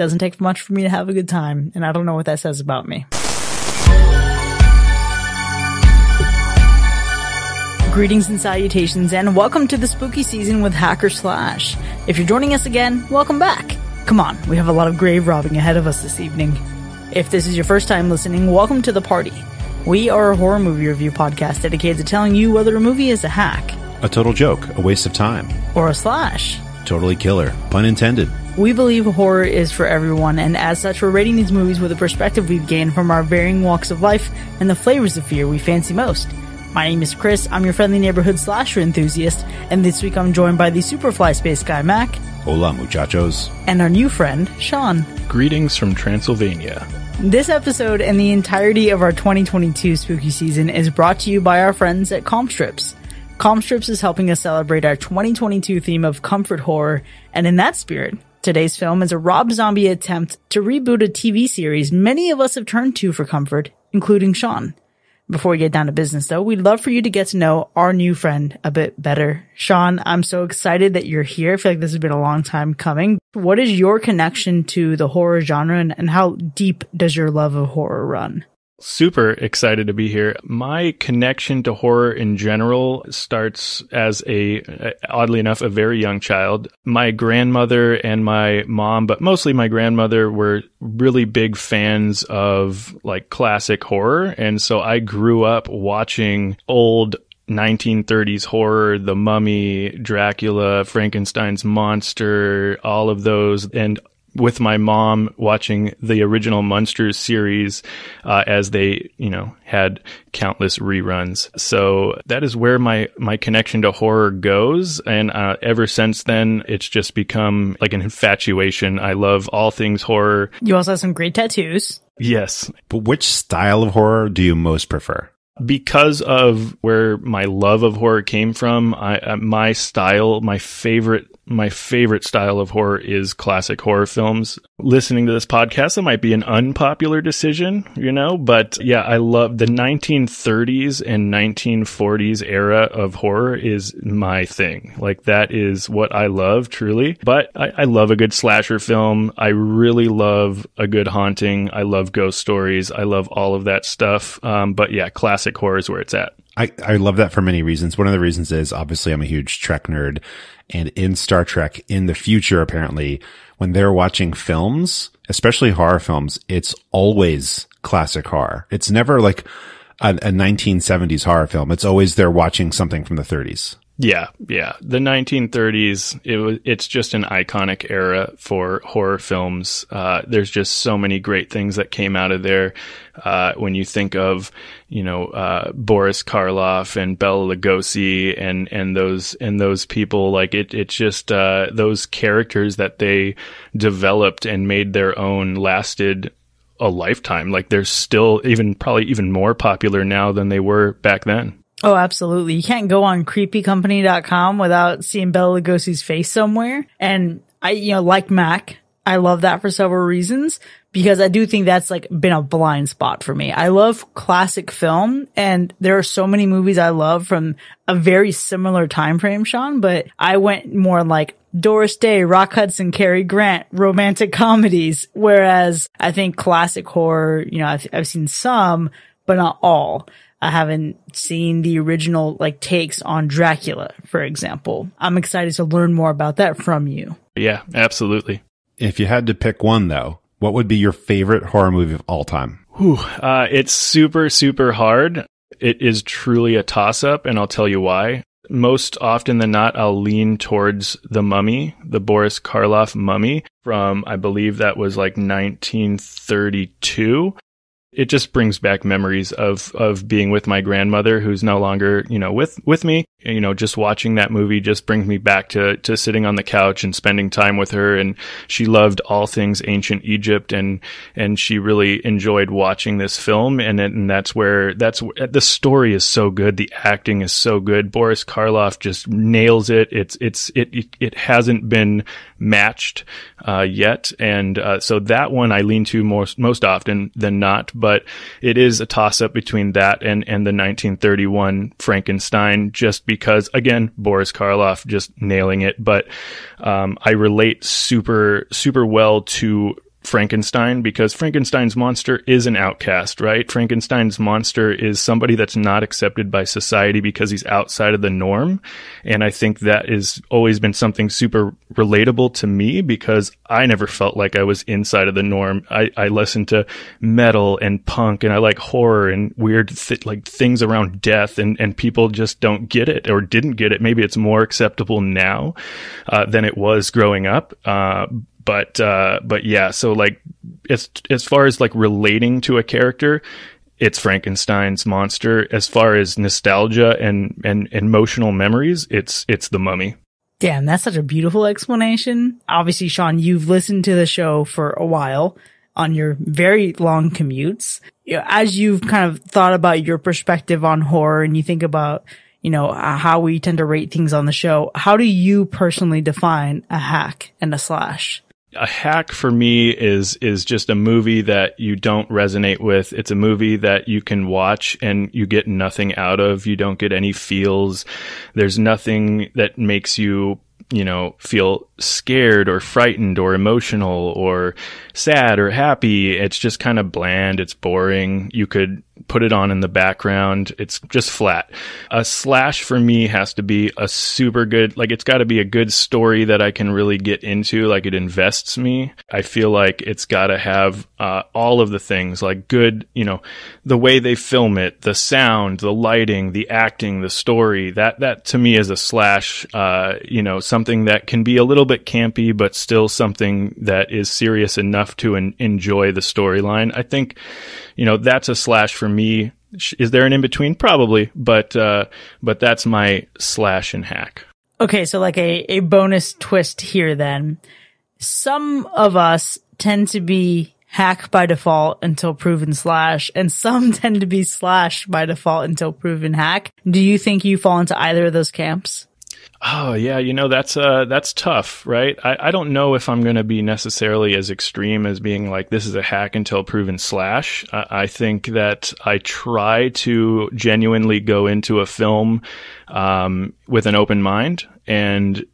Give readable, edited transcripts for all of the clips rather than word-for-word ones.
Doesn't take much for me to have a good time, and I don't know what that says about me. Greetings and salutations, and welcome to the spooky season with Hack or Slash. If you're joining us again, welcome back. Come on, we have a lot of grave robbing ahead of us this evening. If this is your first time listening, welcome to the party. We are a horror movie review podcast dedicated to telling you whether a movie is a hack, a total joke, a waste of time, or a slash. Totally killer, pun intended. We believe horror is for everyone, and as such, we're rating these movies with a perspective we've gained from our varying walks of life and the flavors of fear we fancy most. My name is Chris, I'm your friendly neighborhood slasher enthusiast, and this week I'm joined by the Superfly Space Guy, Mac. Hola, muchachos. And our new friend, Sean. Greetings from Transylvania. This episode and the entirety of our 2022 spooky season is brought to you by our friends at Comstrips. Comstrips is helping us celebrate our 2022 theme of comfort horror, and in that spirit, today's film is a Rob Zombie attempt to reboot a TV series many of us have turned to for comfort, including Sean. Before we get down to business, though, we'd love for you to get to know our new friend a bit better. Sean, I'm so excited that you're here. I feel like this has been a long time coming. What is your connection to the horror genre, and how deep does your love of horror run? Super excited to be here. My connection to horror in general starts as oddly enough, a very young child. My grandmother and my mom, but mostly my grandmother, were really big fans of like classic horror. And so I grew up watching old 1930s horror, The Mummy, Dracula, Frankenstein's monster, all of those. And with my mom watching the original Munsters series, as they, had countless reruns. So that is where my connection to horror goes. And, ever since then, it's just become like an infatuation. I love all things horror. You also have some great tattoos. Yes. But which style of horror do you most prefer? Because of where my love of horror came from, my favorite style of horror is classic horror films. Listening to this podcast, it might be an unpopular decision, but yeah, I love the 1930s and 1940s era of horror is my thing. Like, that is what I love, truly. But I love a good slasher film. I really love a good haunting. I love ghost stories. I love all of that stuff. But yeah, classic horror is where it's at. I love that for many reasons. One of the reasons is, obviously, I'm a huge Trek nerd. And in Star Trek, in the future, apparently, when they're watching films, especially horror films, it's always classic horror. It's never like a 1970s horror film. It's always they're watching something from the 30s. Yeah. The 1930s, it's just an iconic era for horror films. There's just so many great things that came out of there. When you think of, Boris Karloff and Bela Lugosi and those people, like it's just, those characters that they developed and made their own lasted a lifetime. Like, they're still probably even more popular now than they were back then. Oh, absolutely. You can't go on creepycompany.com without seeing Bela Lugosi's face somewhere. And I, like Mac, I love that for several reasons, because I do think that's like been a blind spot for me. I love classic film, and there are so many movies I love from a very similar time frame, Sean, but I went more like Doris Day, Rock Hudson, Cary Grant, romantic comedies, whereas I think classic horror, I've seen some, but not all. I haven't seen the original takes on Dracula, for example. I'm excited to learn more about that from you. Yeah, absolutely. If you had to pick one, though, what would be your favorite horror movie of all time? It's super, super hard. It is truly a toss-up, and I'll tell you why. Most often than not, I'll lean towards The Mummy, the Boris Karloff Mummy from, I believe that was 1932. It just brings back memories of being with my grandmother, who's no longer, with me. Just watching that movie just brings me back to sitting on the couch and spending time with her. And she loved all things ancient Egypt, and she really enjoyed watching this film. And that's where the story is so good. The acting is so good. Boris Karloff just nails it. It hasn't been matched, yet. And, so that one I lean to most often than not, but it is a toss up between that and the 1931 Frankenstein, just because, again, Boris Karloff just nailing it. But I relate super, super well to Frankenstein, because Frankenstein's monster is an outcast, right? Frankenstein's monster is somebody that's not accepted by society because he's outside of the norm. And I think that has always been something super relatable to me, because I never felt like I was inside of the norm. I listen to metal and punk, and I like horror and weird like things around death, and people just don't get it or didn't get it. Maybe it's more acceptable now than it was growing up. But yeah, so like as far as like relating to a character, it's Frankenstein's monster. As far as nostalgia and emotional memories, it's the Mummy. Damn, that's such a beautiful explanation. Obviously, Sean, you've listened to the show for a while on your very long commutes. As you've kind of thought about your perspective on horror, and you think about, how we tend to rate things on the show, how do you personally define a hack and a slash? A hack for me is just a movie that you don't resonate with. It's a movie that you can watch and you get nothing out of. You don't get any feels. There's nothing that makes you, feel scared or frightened or emotional or sad or happy. It's just kind of bland. It's boring. You could put it on in the background. It's just flat. A slash for me has to be a super good, like it's got to be a good story that I can really get into, like it invests me. I feel like it's got to have all of the things, like good, the way they film it, the sound, the lighting, the acting, the story. That to me is a slash, something that can be a little bit campy, but still something that is serious enough to enjoy the storyline. I think, that's a slash for me. Is there an in-between? Probably, but that's my slash and hack. Okay, so like a bonus twist here then. Some of us tend to be hack by default until proven slash, and some tend to be slash by default until proven hack. Do you think you fall into either of those camps? Oh yeah, that's tough, right? I don't know if I'm going to be necessarily as extreme as being like, this is a hack until proven slash. I think that I try to genuinely go into a film with an open mind and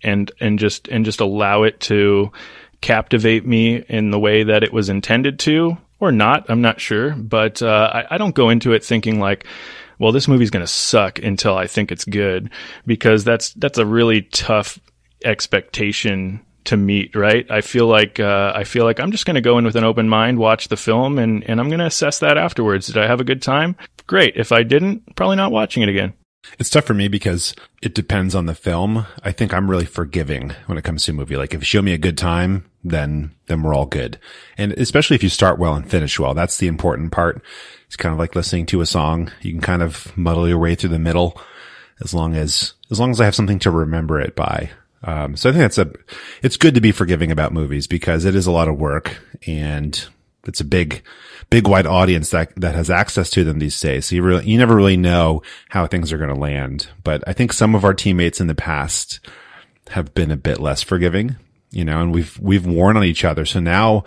just allow it to captivate me in the way that it was intended to, or not. I'm not sure, but I don't go into it thinking like, well, this movie's going to suck until I think it's good, because that's a really tough expectation to meet, right? I feel like I'm just going to go in with an open mind, watch the film, and I'm going to assess that afterwards. Did I have a good time? Great. If I didn't, probably not watching it again. It's tough for me because it depends on the film. I think I'm really forgiving when it comes to a movie. Like if you show me a good time, then we're all good. And especially if you start well and finish well, that's the important part. It's kind of like listening to a song. You can kind of muddle your way through the middle as long as I have something to remember it by. So I think it's good to be forgiving about movies, because it is a lot of work, and it's a big wide audience that has access to them these days. So you never really know how things are going to land. But I think some of our teammates in the past have been a bit less forgiving, and we've worn on each other. So now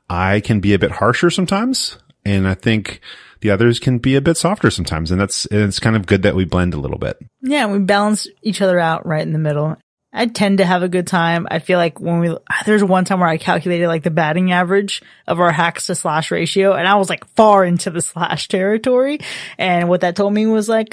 I can be a bit harsher sometimes, and I think the others can be a bit softer sometimes. And it's kind of good that we blend a little bit. Yeah, we balance each other out right in the middle. I tend to have a good time. I feel like there's one time where I calculated like the batting average of our hacks to slash ratio, and I was like far into the slash territory. And what that told me was like,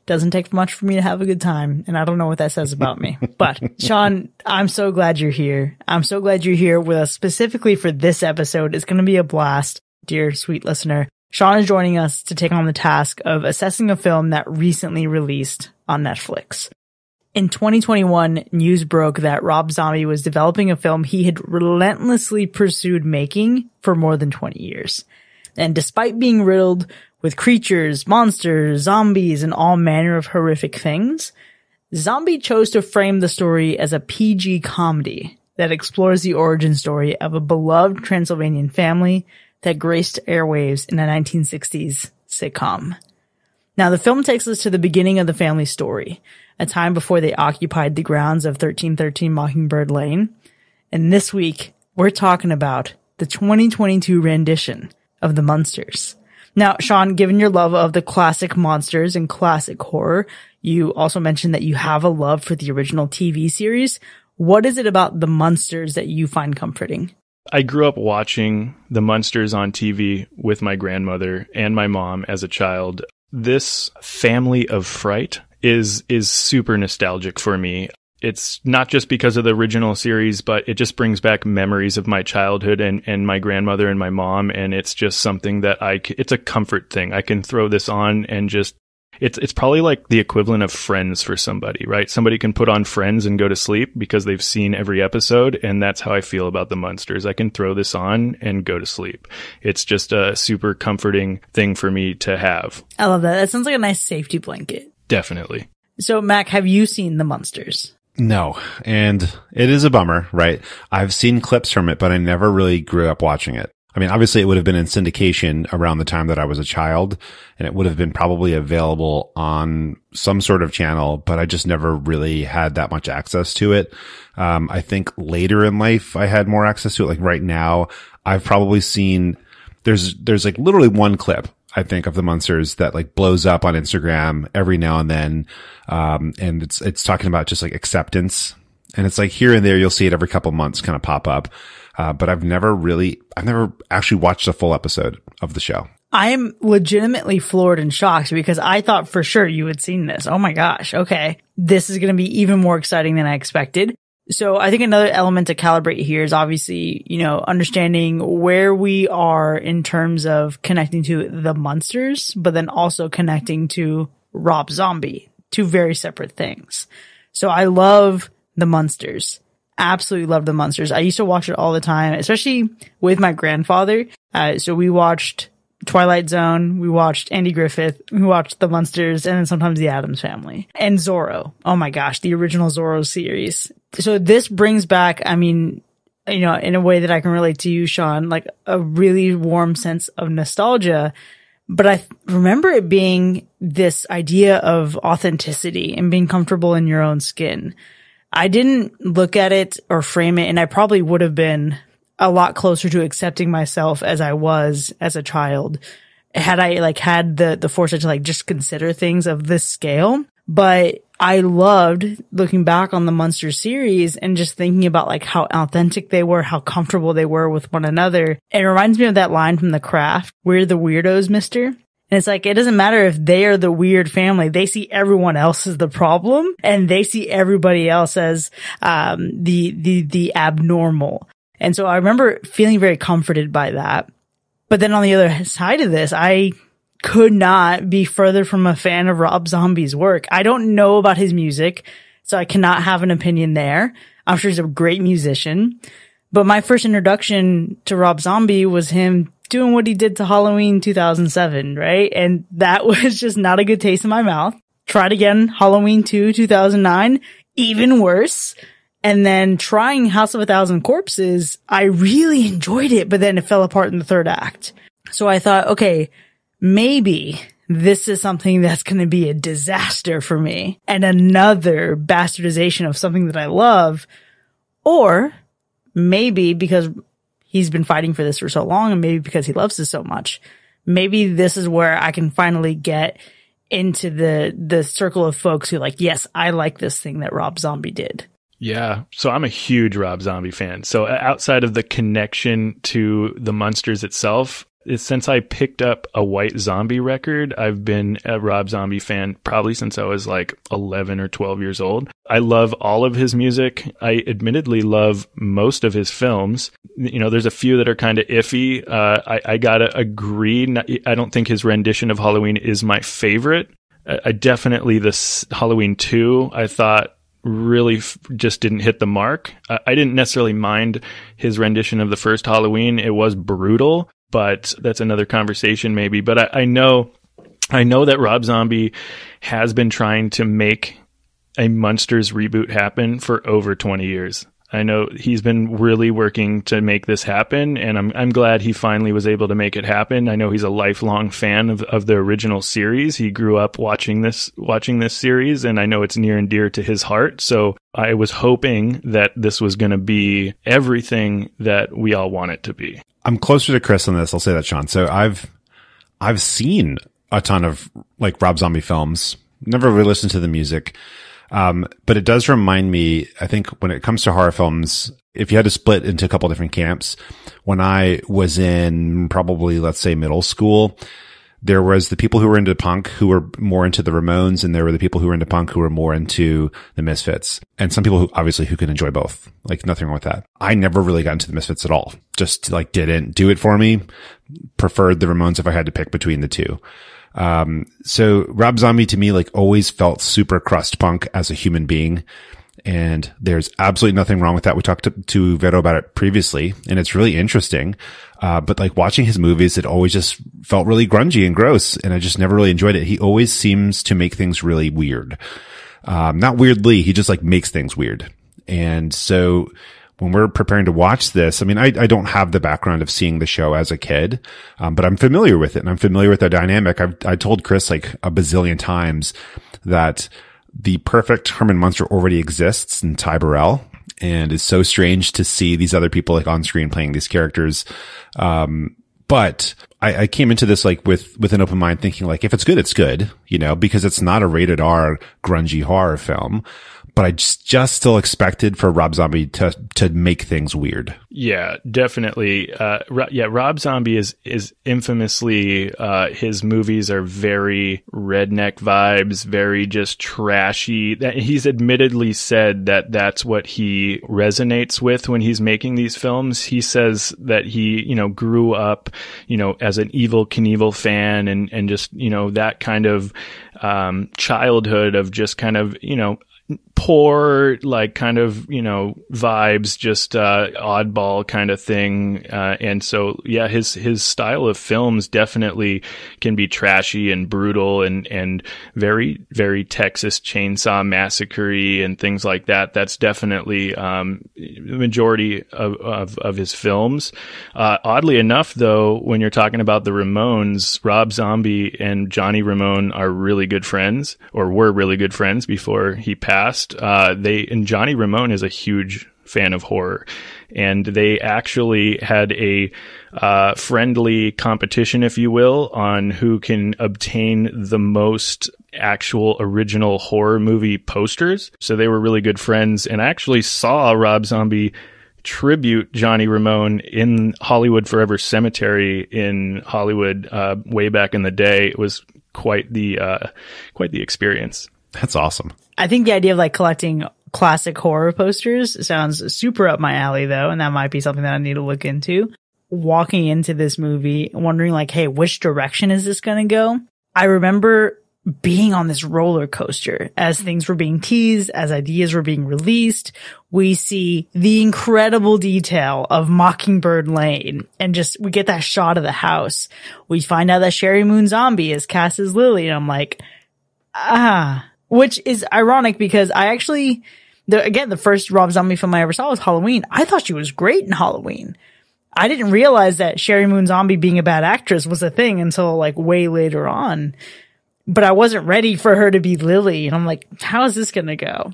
doesn't take much for me to have a good time. And I don't know what that says about me. But Sean, I'm so glad you're here. I'm so glad you're here with us specifically for this episode. It's going to be a blast, dear sweet listener. Sean is joining us to take on the task of assessing a film that recently released on Netflix. In 2021, news broke that Rob Zombie was developing a film he had relentlessly pursued making for more than 20 years. And despite being riddled with creatures, monsters, zombies, and all manner of horrific things, Zombie chose to frame the story as a PG comedy that explores the origin story of a beloved Transylvanian family that graced airwaves in a 1960s sitcom. Now, the film takes us to the beginning of the family's story, a time before they occupied the grounds of 1313 Mockingbird Lane. And this week, we're talking about the 2022 rendition of the Munsters. Now, Sean, given your love of the classic monsters and classic horror, you also mentioned that you have a love for the original TV series. What is it about the Munsters that you find comforting? I grew up watching the Munsters on TV with my grandmother and my mom as a child. This family of fright is super nostalgic for me. It's not just because of the original series, but it just brings back memories of my childhood and my grandmother and my mom. And it's just something that it's a comfort thing. I can throw this on and just, it's probably like the equivalent of Friends for somebody, right? Somebody can put on Friends and go to sleep because they've seen every episode. And that's how I feel about the Munsters. I can throw this on and go to sleep. It's just a super comforting thing for me to have. I love that. That sounds like a nice safety blanket. Definitely. So, Mac, have you seen the Munsters? No. And it is a bummer, right? I've seen clips from it, but I never really grew up watching it. I mean, obviously it would have been in syndication around the time that I was a child, and it would have been probably available on some sort of channel, but I just never really had that much access to it. I think later in life I had more access to it. Like right now, I've probably seen, there's like literally one clip, I think, of the Munsters that like blows up on Instagram every now and then. And it's talking about just like acceptance. And it's like here and there, you'll see it every couple months kind of pop up. But I've never actually watched a full episode of the show. I'm legitimately floored and shocked because I thought for sure you had seen this. Oh my gosh. Okay. This is going to be even more exciting than I expected. So I think another element to calibrate here is obviously, understanding where we are in terms of connecting to the Munsters, but then also connecting to Rob Zombie, two very separate things. So I love the Munsters. Absolutely love the Munsters. I used to watch it all the time, especially with my grandfather. So we watched Twilight Zone, we watched Andy Griffith, we watched the Munsters, and then sometimes the Addams Family. And Zorro. Oh my gosh, the original Zorro series. So this brings back, I mean, in a way that I can relate to you, Sean, like a really warm sense of nostalgia. But I remember it being this idea of authenticity and being comfortable in your own skin. I didn't look at it or frame it, and I probably would have been a lot closer to accepting myself as I was as a child had I had the foresight to just consider things of this scale. But I loved looking back on the Munsters series and just thinking about how authentic they were, how comfortable they were with one another. It reminds me of that line from The Craft, "We're the weirdos, mister." And it's it doesn't matter if they are the weird family. They see everyone else as the problem, and they see everybody else as the abnormal. And so I remember feeling very comforted by that. But then on the other side of this, I could not be further from a fan of Rob Zombie's work. I don't know about his music, so I cannot have an opinion there. I'm sure he's a great musician. But my first introduction to Rob Zombie was him doing what he did to Halloween 2007, right? And that was just not a good taste in my mouth. Tried again, Halloween 2, 2009, even worse. And then trying House of a Thousand Corpses, I really enjoyed it, but then it fell apart in the third act. So I thought, okay, maybe this is something that's going to be a disaster for me and another bastardization of something that I love. Or maybe because he's been fighting for this for so long, and maybe because he loves this so much, maybe this is where I can finally get into the circle of folks who yes, I like this thing that Rob Zombie did. Yeah. So I'm a huge Rob Zombie fan. So outside of the connection to the Munsters itself, since I picked up a White Zombie record, I've been a Rob Zombie fan probably since I was 11 or 12 years old. I love all of his music. I admittedly love most of his films. There's a few that are kind of iffy. I gotta agree. I don't think his rendition of Halloween is my favorite. I definitely, this Halloween 2, I thought really just didn't hit the mark. I didn't necessarily mind his rendition of the first Halloween. It was brutal, but that's another conversation maybe. But I know that Rob Zombie has been trying to make a Munsters reboot happen for over 20 years. I know he's been really working to make this happen, and I'm glad he finally was able to make it happen. I know he's a lifelong fan of the original series. He grew up watching this series, and I know it's near and dear to his heart. So I was hoping that this was going to be everything that we all want it to be. I'm closer to Chris on this. I'll say that, Sean. So I've seen a ton of Rob Zombie films. Never really listened to the music. But it does remind me, I think when it comes to horror films, if you had to split into a couple different camps, when I was in probably, let's say, middle school, there was the people who were into punk who were more into the Ramones, and there were the people who were into punk who were more into the Misfits. And some people who obviously who can enjoy both. Like, nothing wrong with that. I never really got into the Misfits at all. Just like didn't do it for me. Preferred the Ramones if I had to pick between the two. So Rob Zombie to me, like, always felt super crust punk as a human being. And there's absolutely nothing wrong with that. We talked to Vero about it previously, and it's really interesting. But like watching his movies, it always just felt really grungy and gross, and I just never really enjoyed it. He always seems to make things really weird. Not weirdly, he just like makes things weird. And so when we're preparing to watch this, I mean, I don't have the background of seeing the show as a kid, but I'm familiar with it, and I'm familiar with the dynamic. I told Chris like a bazillion times that the perfect Herman Munster already exists in Ty Burrell, and it's so strange to see these other people like on screen playing these characters. But I came into this like with an open mind, thinking like, if it's good, it's good, you know, because it's not a rated R grungy horror film. But I just still expected for Rob Zombie to make things weird. Yeah, definitely. Rob Zombie is infamously, his movies are very redneck vibes, very just trashy. He's admittedly said that that's what he resonates with when he's making these films. He says that he, you know, grew up, you know, as an Evel Knievel fan and just, you know, that kind of, childhood of just kind of, you know, poor, like kind of, you know, vibes, just oddball kind of thing. And so, yeah, his style of films definitely can be trashy and brutal and very, very Texas Chainsaw Massacre-y and things like that. That's definitely the majority of his films. Oddly enough, though, when you're talking about the Ramones, Rob Zombie and Johnny Ramone are really good friends, or were really good friends before he passed. And Johnny Ramone is a huge fan of horror, and they actually had a friendly competition, if you will, on who can obtain the most actual original horror movie posters. So they were really good friends, and I actually saw Rob Zombie tribute Johnny Ramone in Hollywood Forever Cemetery in Hollywood way back in the day. It was quite the experience. That's awesome. I think the idea of like collecting classic horror posters sounds super up my alley though, and that might be something that I need to look into. Walking into this movie, wondering like, hey, which direction is this going to go? I remember being on this roller coaster as things were being teased, as ideas were being released. We see the incredible detail of Mockingbird Lane, and just we get that shot of the house. We find out that Sherry Moon Zombie is cast as Lily, and I'm like, which is ironic because I actually, the first Rob Zombie film I ever saw was Halloween. I thought she was great in Halloween. I didn't realize that Sherry Moon Zombie being a bad actress was a thing until like way later on. But I wasn't ready for her to be Lily. And I'm like, how is this going to go?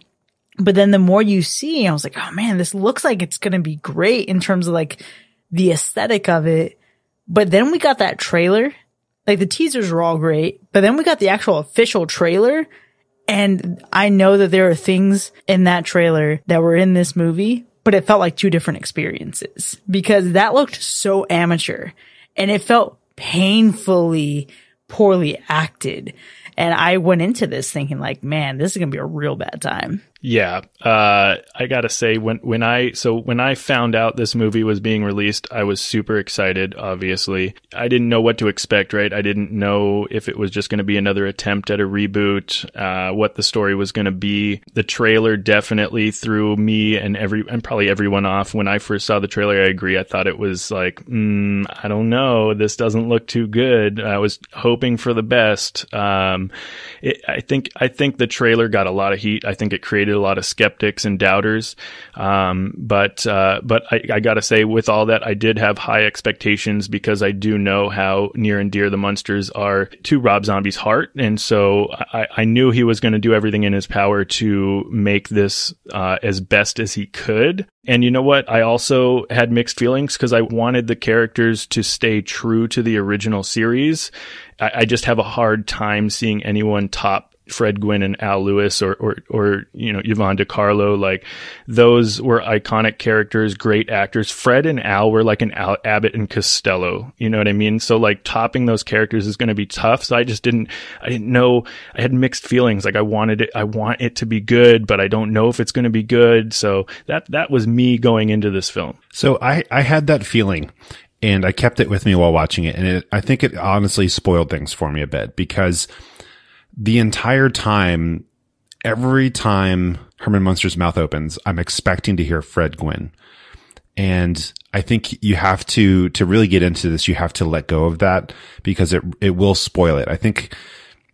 But then the more you see, I was like, oh man, this looks like it's going to be great in terms of like the aesthetic of it. But then we got that trailer. Like the teasers were all great, but then we got the actual official trailer. And I know that there are things in that trailer that were in this movie, but it felt like two different experiences because that looked so amateur and it felt painfully poorly acted. And I went into this thinking like, man, this is going to be a real bad time. Yeah. I gotta say, when I found out this movie was being released, I was super excited, obviously. I didn't know what to expect, right? I didn't know if it was just going to be another attempt at a reboot, what the story was going to be. The trailer definitely threw me and probably everyone off. When I first saw the trailer, I agree. I thought it was like, I don't know. This doesn't look too good. I was hoping for the best. I think the trailer got a lot of heat. I think it created a lot of skeptics and doubters. But I gotta say, with all that, I did have high expectations because I do know how near and dear the Munsters are to Rob Zombie's heart. And so I knew he was going to do everything in his power to make this as best as he could. And you know what? I also had mixed feelings because I wanted the characters to stay true to the original series. I just have a hard time seeing anyone top Fred Gwynn and Al Lewis or Yvonne DiCarlo. Like, those were iconic characters, great actors. Fred and Al were like an Abbott and Costello. You know what I mean? So like topping those characters is going to be tough. So I didn't know. I had mixed feelings. Like, I want it to be good, but I don't know if it's going to be good. So that was me going into this film. So I had that feeling. And I kept it with me while watching it. And I think it honestly spoiled things for me a bit, because the entire time, every time Herman Munster's mouth opens, I'm expecting to hear Fred Gwynn. And I think you have to really get into this, you have to let go of that, because it will spoil it. I think,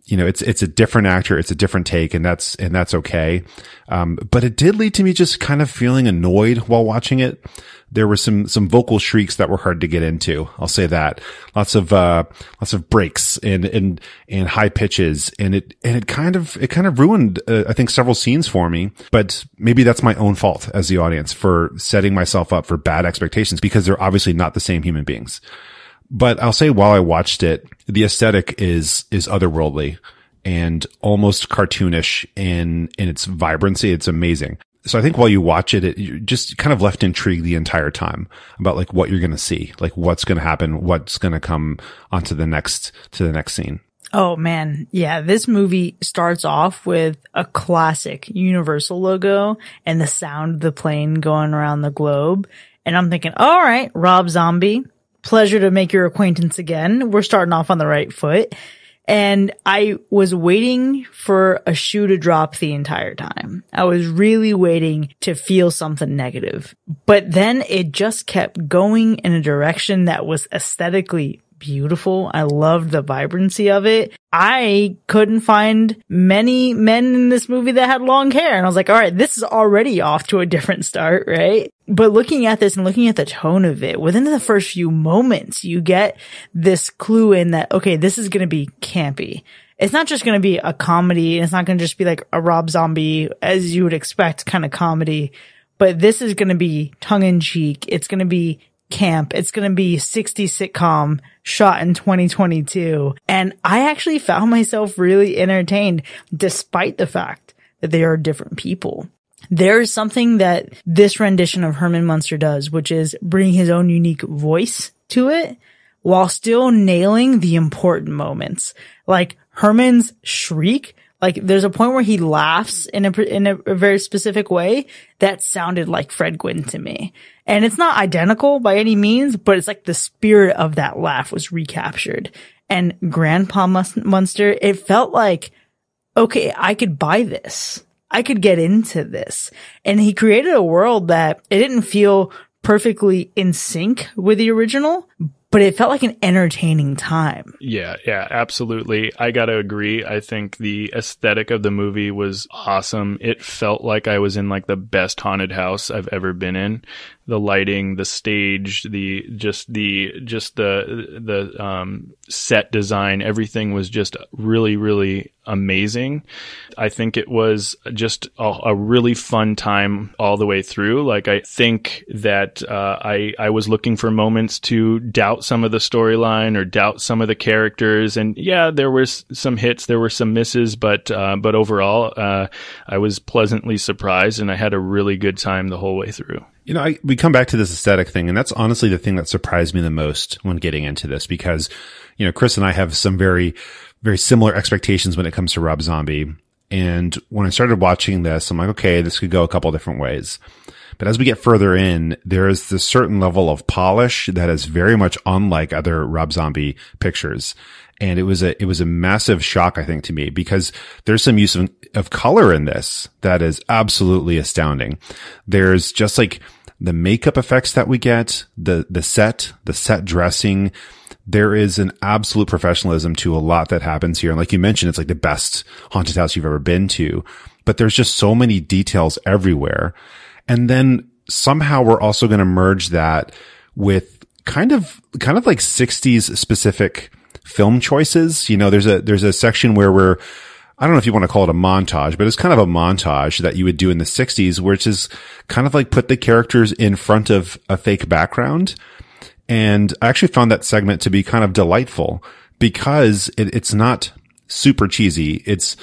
it's a different actor, it's a different take, and that's okay. But it did lead to me just kind of feeling annoyed while watching it. There were some vocal shrieks that were hard to get into. I'll say that. Lots of breaks and high pitches. And it kind of ruined, I think, several scenes for me. But maybe that's my own fault as the audience for setting myself up for bad expectations, because they're obviously not the same human beings. But I'll say, while I watched it, the aesthetic is otherworldly and almost cartoonish in its vibrancy. It's amazing. So I think while you watch it, you're just kind of left intrigued the entire time about like what you're going to see, like what's going to happen, what's going to come onto the next scene. Oh man. Yeah. This movie starts off with a classic Universal logo and the sound of the plane going around the globe. And I'm thinking, all right, Rob Zombie, pleasure to make your acquaintance again. We're starting off on the right foot. And I was waiting for a shoe to drop the entire time. I was really waiting to feel something negative. But then it just kept going in a direction that was aesthetically beautiful. I loved the vibrancy of it. I couldn't find many men in this movie that had long hair. And I was like, all right, this is already off to a different start, right? But looking at this and looking at the tone of it, within the first few moments, you get this clue in that, okay, this is going to be campy. It's not just going to be a comedy. It's not going to just be like a Rob Zombie, as you would expect, kind of comedy. But this is going to be tongue in cheek. It's going to be camp. It's going to be 60s sitcom shot in 2022. And I actually found myself really entertained, despite the fact that they are different people. There's something that this rendition of Herman Munster does, which is bring his own unique voice to it while still nailing the important moments. Like Herman's shriek, like there's a point where he laughs in a very specific way that sounded like Fred Gwynn to me. And it's not identical by any means, but it's like the spirit of that laugh was recaptured. And Grandpa Munster, it felt like, okay, I could buy this. I could get into this. And he created a world that it didn't feel perfectly in sync with the original, but it felt like an entertaining time. Yeah, absolutely. I got to agree. I think the aesthetic of the movie was awesome. It felt like I was in like the best haunted house I've ever been in. The lighting, the stage, the set design, everything was just really, really amazing. I think it was just a really fun time all the way through. Like, I think that I was looking for moments to doubt some of the storyline or doubt some of the characters. And yeah, there was some hits, there were some misses, but overall, I was pleasantly surprised, and I had a really good time the whole way through. We come back to this aesthetic thing, and that's honestly the thing that surprised me the most when getting into this, because, Chris and I have some very, very similar expectations when it comes to Rob Zombie. And when I started watching this, I'm like, okay, this could go a couple different ways. But as we get further in, there is this certain level of polish that is very much unlike other Rob Zombie pictures. And it was a massive shock, I think, to me, because there's some use of color in this that is absolutely astounding. There's just like the makeup effects that we get, the set dressing. There is an absolute professionalism to a lot that happens here. And like you mentioned, it's like the best haunted house you've ever been to, but there's just so many details everywhere. And then somehow we're also going to merge that with kind of like 60s specific film choices. There's a section where I don't know if you want to call it a montage, but it's kind of a montage that you would do in the 60s, which is kind of like put the characters in front of a fake background. And I actually found that segment to be kind of delightful, because it's not super cheesy. It's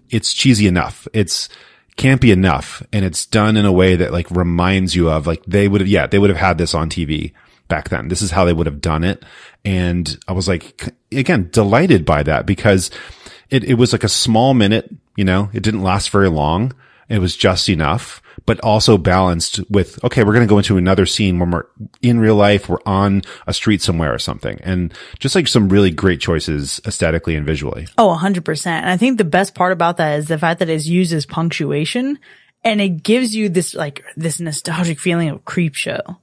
it's cheesy enough. It's campy enough. And it's done in a way that like reminds you of like they would have had this on TV back then. This is how they would have done it. And I was like, again, delighted by that because it was like a small minute, you know, it didn't last very long. It was just enough, but also balanced with, okay, we're going to go into another scene when we're in real life, we're on a street somewhere or something. And just like some really great choices aesthetically and visually. Oh, 100%. And I think the best part about that is the fact that it's used as punctuation and it gives you this nostalgic feeling of Creepshow.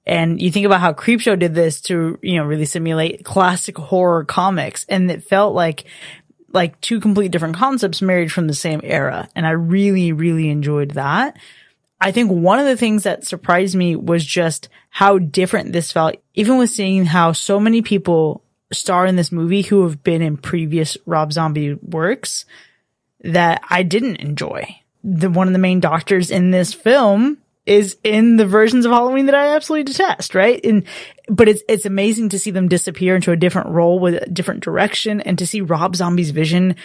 And you think about how Creepshow did this to, you know, really simulate classic horror comics. And it felt like two complete different concepts married from the same era. And I really, really enjoyed that. I think one of the things that surprised me was just how different this felt, even with seeing how so many people star in this movie who have been in previous Rob Zombie works that I didn't enjoy. One of the main doctors in this film is in the versions of Halloween that I absolutely detest, right? But it's amazing to see them disappear into a different role with a different direction and to see Rob Zombie's vision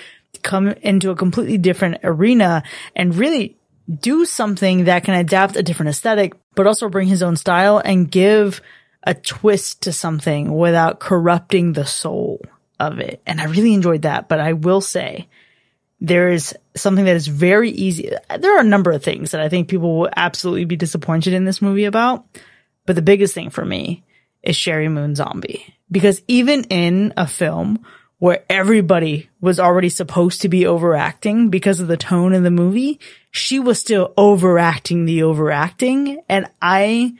come into a completely different arena and really do something that can adapt a different aesthetic, but also bring his own style and give a twist to something without corrupting the soul of it. And I really enjoyed that. But I will say, there is something that is very easy. There are a number of things that I think people will absolutely be disappointed in this movie about. But the biggest thing for me is Sherry Moon Zombie. Because even in a film where everybody was already supposed to be overacting because of the tone of the movie, she was still overacting the overacting. And I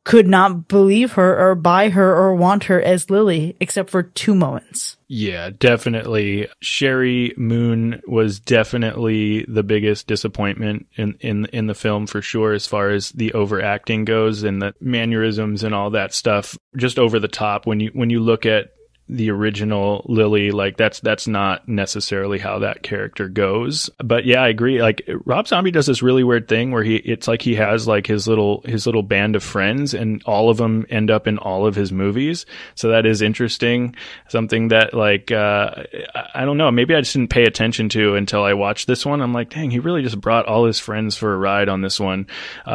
could not believe her or buy her or want her as Lily, except for 2 moments. Yeah, definitely. Sherry Moon was definitely the biggest disappointment in the film for sure, as far as the overacting goes and the mannerisms and all that stuff. Just over the top. When you look at the original Lily, like that's not necessarily how that character goes. But yeah, I agree. Like Rob Zombie does this really weird thing where it's like he has like his little band of friends and all of them end up in all of his movies. So that is interesting. Something that like, I don't know, maybe I just didn't pay attention to until I watched this one. I'm like, dang, he really just brought all his friends for a ride on this one,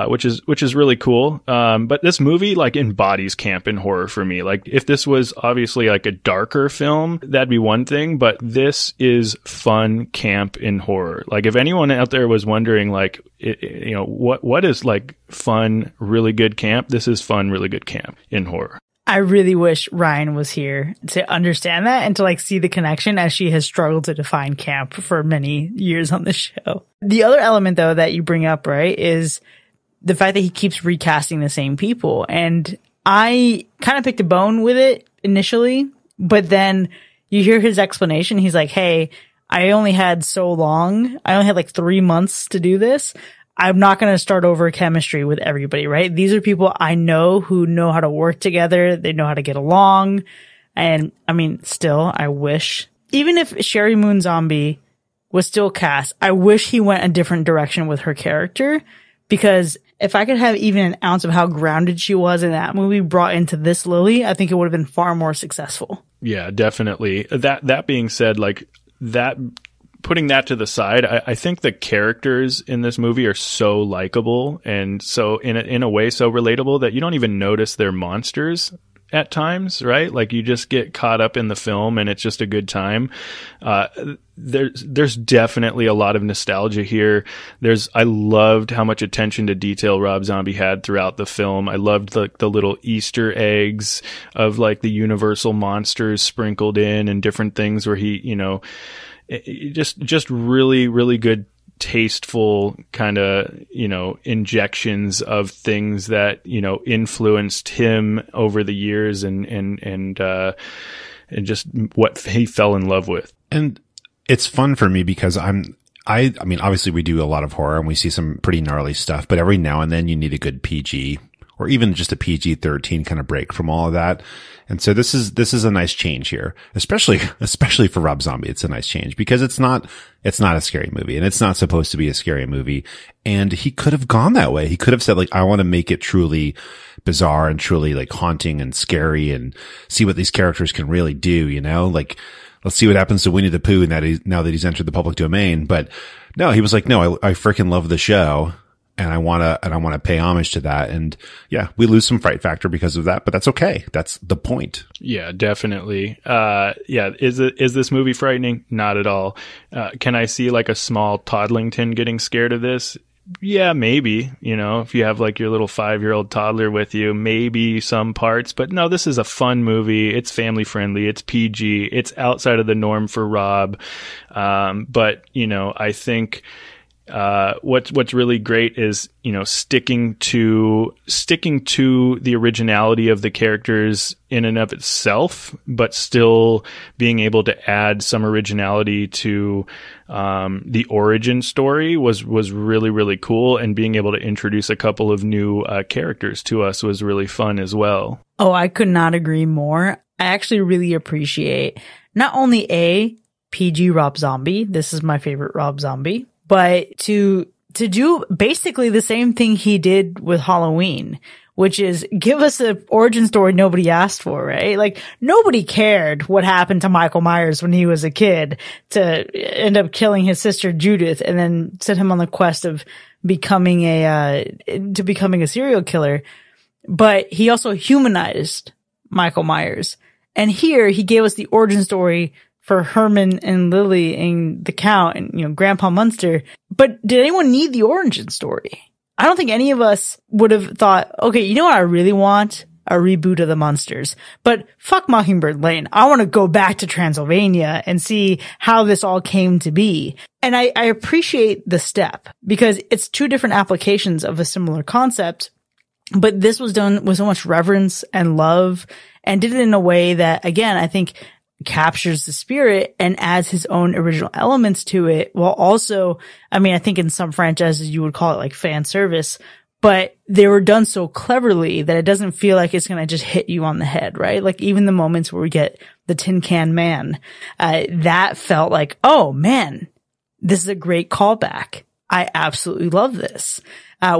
which is really cool. But this movie like embodies camp and horror for me. Like if this was obviously like a darker film, that'd be one thing, but this is fun camp in horror. Like if anyone out there was wondering like you know what is like fun really good camp, this is fun really good camp in horror. I really wish Ryan was here to understand that and to like see the connection, as she has struggled to define camp for many years on the show. The other element though that you bring up, right, is the fact that he keeps recasting the same people. And I kind of picked a bone with it initially. But then you hear his explanation. He's like, hey, I only had so long. I only had like 3 months to do this. I'm not going to start over chemistry with everybody, right? These are people I know who know how to work together. They know how to get along. And I mean, still, I wish, even if Sherry Moon Zombie was still cast, I wish he went a different direction with her character, because if I could have even an ounce of how grounded she was in that movie brought into this Lily, I think it would have been far more successful. Yeah, definitely. That being said, like that, putting that to the side, I think the characters in this movie are so likable and so in a way so relatable that you don't even notice they're monsters at times, right? Like you just get caught up in the film and it's just a good time. There's definitely a lot of nostalgia here. I loved how much attention to detail Rob Zombie had throughout the film. I loved the little Easter eggs of like the Universal monsters sprinkled in and different things where he, you know, just really, really good, tasteful kind of, you know, injections of things that, you know, influenced him over the years and just what he fell in love with. And it's fun for me because I mean, obviously we do a lot of horror and we see some pretty gnarly stuff, but every now and then you need a good PG or even just a PG-13 kind of break from all of that. And so this is a nice change here, especially for Rob Zombie. It's a nice change because it's not a scary movie and it's not supposed to be a scary movie. And he could have gone that way. He could have said like, I want to make it truly bizarre and truly like haunting and scary and see what these characters can really do, you know, like let's see what happens to Winnie the Pooh now that he's entered the public domain. But no, he was like, no, I freaking love the show. And I want to pay homage to that. And yeah, we lose some fright factor because of that, but that's okay. That's the point. Yeah, definitely. Yeah. Is this movie frightening? Not at all. Can I see like a small toddlington getting scared of this? Yeah, maybe, if you have like your little 5-year-old toddler with you, maybe some parts, but no, this is a fun movie. It's family friendly. It's PG. It's outside of the norm for Rob. But I think, what's really great is, sticking to the originality of the characters in and of itself, but still being able to add some originality to, the origin story was really, really cool. And being able to introduce a couple of new, characters to us was really fun as well. Oh, I could not agree more. I actually really appreciate not only PG Rob Zombie. This is my favorite Rob Zombie. But to do basically the same thing he did with Halloween, which is give us an origin story nobody asked for, right? Like, nobody cared what happened to Michael Myers when he was a kid to end up killing his sister Judith and then sent him on the quest of becoming a serial killer. But he also humanized Michael Myers. And here he gave us the origin story for Herman and Lily and the Count and, Grandpa Munster. But did anyone need the origin story? I don't think any of us would have thought, okay, you know what I really want? A reboot of the Munsters. But fuck Mockingbird Lane. I want to go back to Transylvania and see how this all came to be. And I appreciate the step because it's two different applications of a similar concept. But this was done with so much reverence and love and did it in a way that, again, I think captures the spirit and adds his own original elements to it, while also, I think in some franchises you would call it like fan service, but they were done so cleverly that it doesn't feel like it's going to just hit you on the head, right? Like even the moments where we get the Tin Can Man, that felt like, oh man, this is a great callback. I absolutely love this,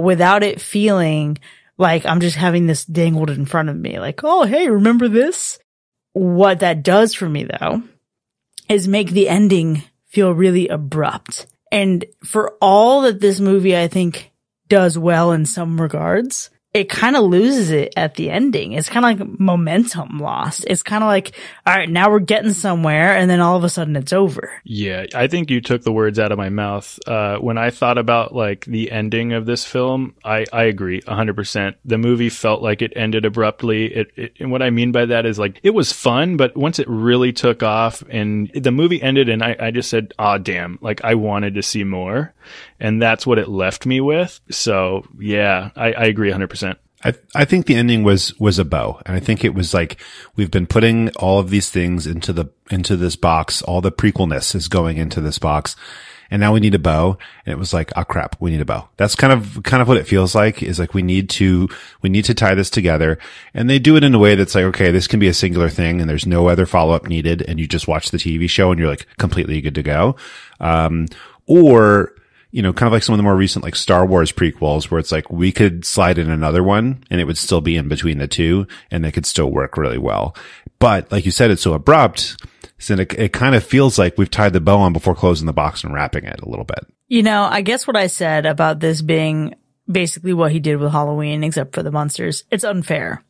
without it feeling like I'm just having this dangled in front of me. Like, oh, hey, remember this? What that does for me, though, is make the ending feel really abrupt. And for all that this movie, I think, does well in some regards, it kind of loses it at the ending. It's kind of like momentum lost. It's kind of like, all right, now we're getting somewhere, and then all of a sudden it's over. Yeah, I think you took the words out of my mouth. When I thought about like the ending of this film, I agree 100%. The movie felt like it ended abruptly. And what I mean by that is like, it was fun, but once it really took off and the movie ended and I just said, ah, damn, like I wanted to see more. And that's what it left me with. So yeah, I agree 100%. I think the ending was a bow. And I think it was like, we've been putting all of these things into this box. All the prequelness is going into this box. And now we need a bow. And it was like, oh crap, we need a bow. That's kind of what it feels like, is like we need to tie this together. And they do it in a way that's like, okay, this can be a singular thing and there's no other follow up needed. And you just watch the TV show and you're like completely good to go. Or, kind of like some of the more recent like Star Wars prequels where it's like we could slide in another one and it would still be in between the two and they could still work really well. But like you said, it's so abrupt. So it kind of feels like we've tied the bow on before closing the box and wrapping it a little bit. I guess what I said about this being basically what he did with Halloween, except for the Munsters, it's unfair.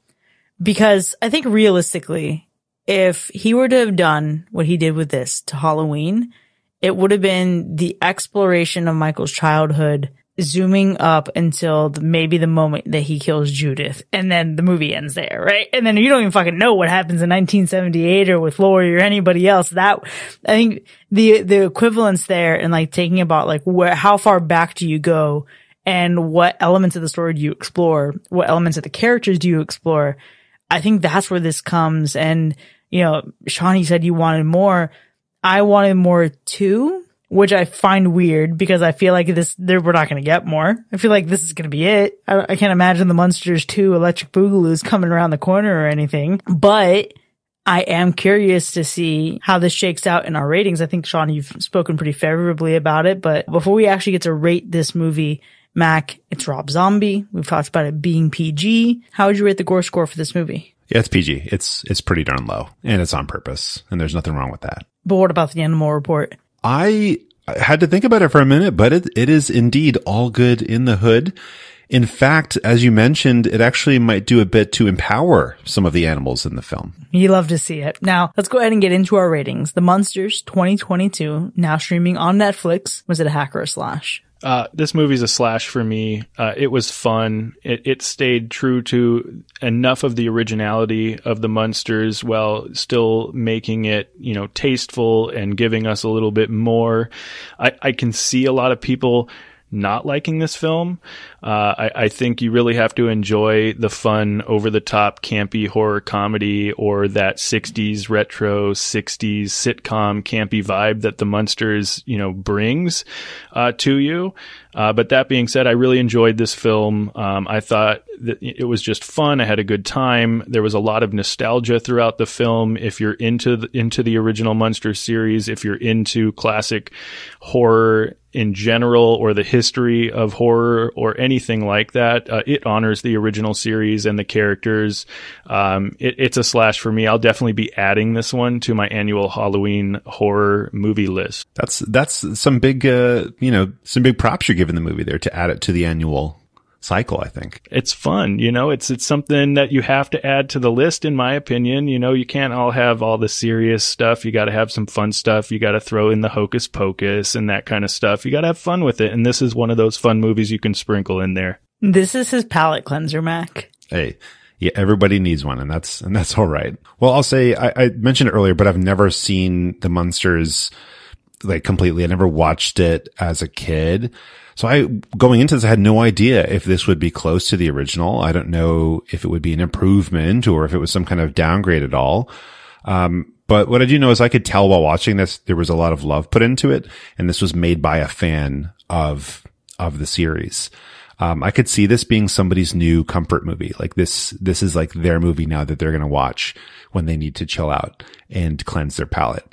Because I think realistically, if he were to have done what he did with this to Halloween, it would have been the exploration of Michael's childhood, zooming up until maybe the moment that he kills Judith, and then the movie ends there, right? And then you don't even fucking know what happens in 1978 or with Laurie or anybody else. That, I think the equivalence there and like taking about like how far back do you go and what elements of the story do you explore? What elements of the characters do you explore? I think that's where this comes. And, Sean, you said you wanted more. I wanted more too, which I find weird because I feel like we're not going to get more. I feel like this is going to be it. I can't imagine the Munsters 2 Electric Boogaloo's coming around the corner or anything, but I am curious to see how this shakes out in our ratings. I think, Sean, you've spoken pretty favorably about it, but before we actually get to rate this movie, Mac, it's Rob Zombie. We've talked about it being PG. How would you rate the Gore Score for this movie? Yeah, it's PG. It's pretty darn low and it's on purpose and there's nothing wrong with that. But what about the Animal Report? I had to think about it for a minute, but it is indeed all good in the hood. In fact, as you mentioned, it actually might do a bit to empower some of the animals in the film. You love to see it. Now, let's go ahead and get into our ratings. The Munsters 2022, now streaming on Netflix. Was it a hack or a slash? This movie's a slash for me. It was fun. It stayed true to enough of the originality of the Munsters while still making it, tasteful and giving us a little bit more. I can see a lot of people not liking this film. I think you really have to enjoy the fun, over-the-top, campy horror comedy or that 60s retro, 60s sitcom campy vibe that the Munsters, brings to you. But that being said, I really enjoyed this film. I thought that it was just fun. I had a good time. There was a lot of nostalgia throughout the film. If you're into the original Munsters series, if you're into classic horror in general or the history of horror or anything like that, it honors the original series and the characters. It's a slash for me. I'll definitely be adding this one to my annual Halloween horror movie list. That's some big, some big props you're giving the movie there to add it to the annual cycle, I think. It's fun, it's something that you have to add to the list, in my opinion. You can't all have all the serious stuff. You got to have some fun stuff. You got to throw in the hocus pocus and that kind of stuff. You got to have fun with it. And this is one of those fun movies you can sprinkle in there. This is his palate cleanser, Mac. Hey, yeah, everybody needs one, and that's all right. Well, I'll say, I mentioned it earlier, but I've never seen the Munsters like completely. I never watched it as a kid. So going into this, I had no idea if this would be close to the original. I don't know if it would be an improvement or if it was some kind of downgrade at all. But what I do know is I could tell while watching this, there was a lot of love put into it. And this was made by a fan of the series. I could see this being somebody's new comfort movie. Like this is like their movie now that they're going to watch when they need to chill out and cleanse their palate.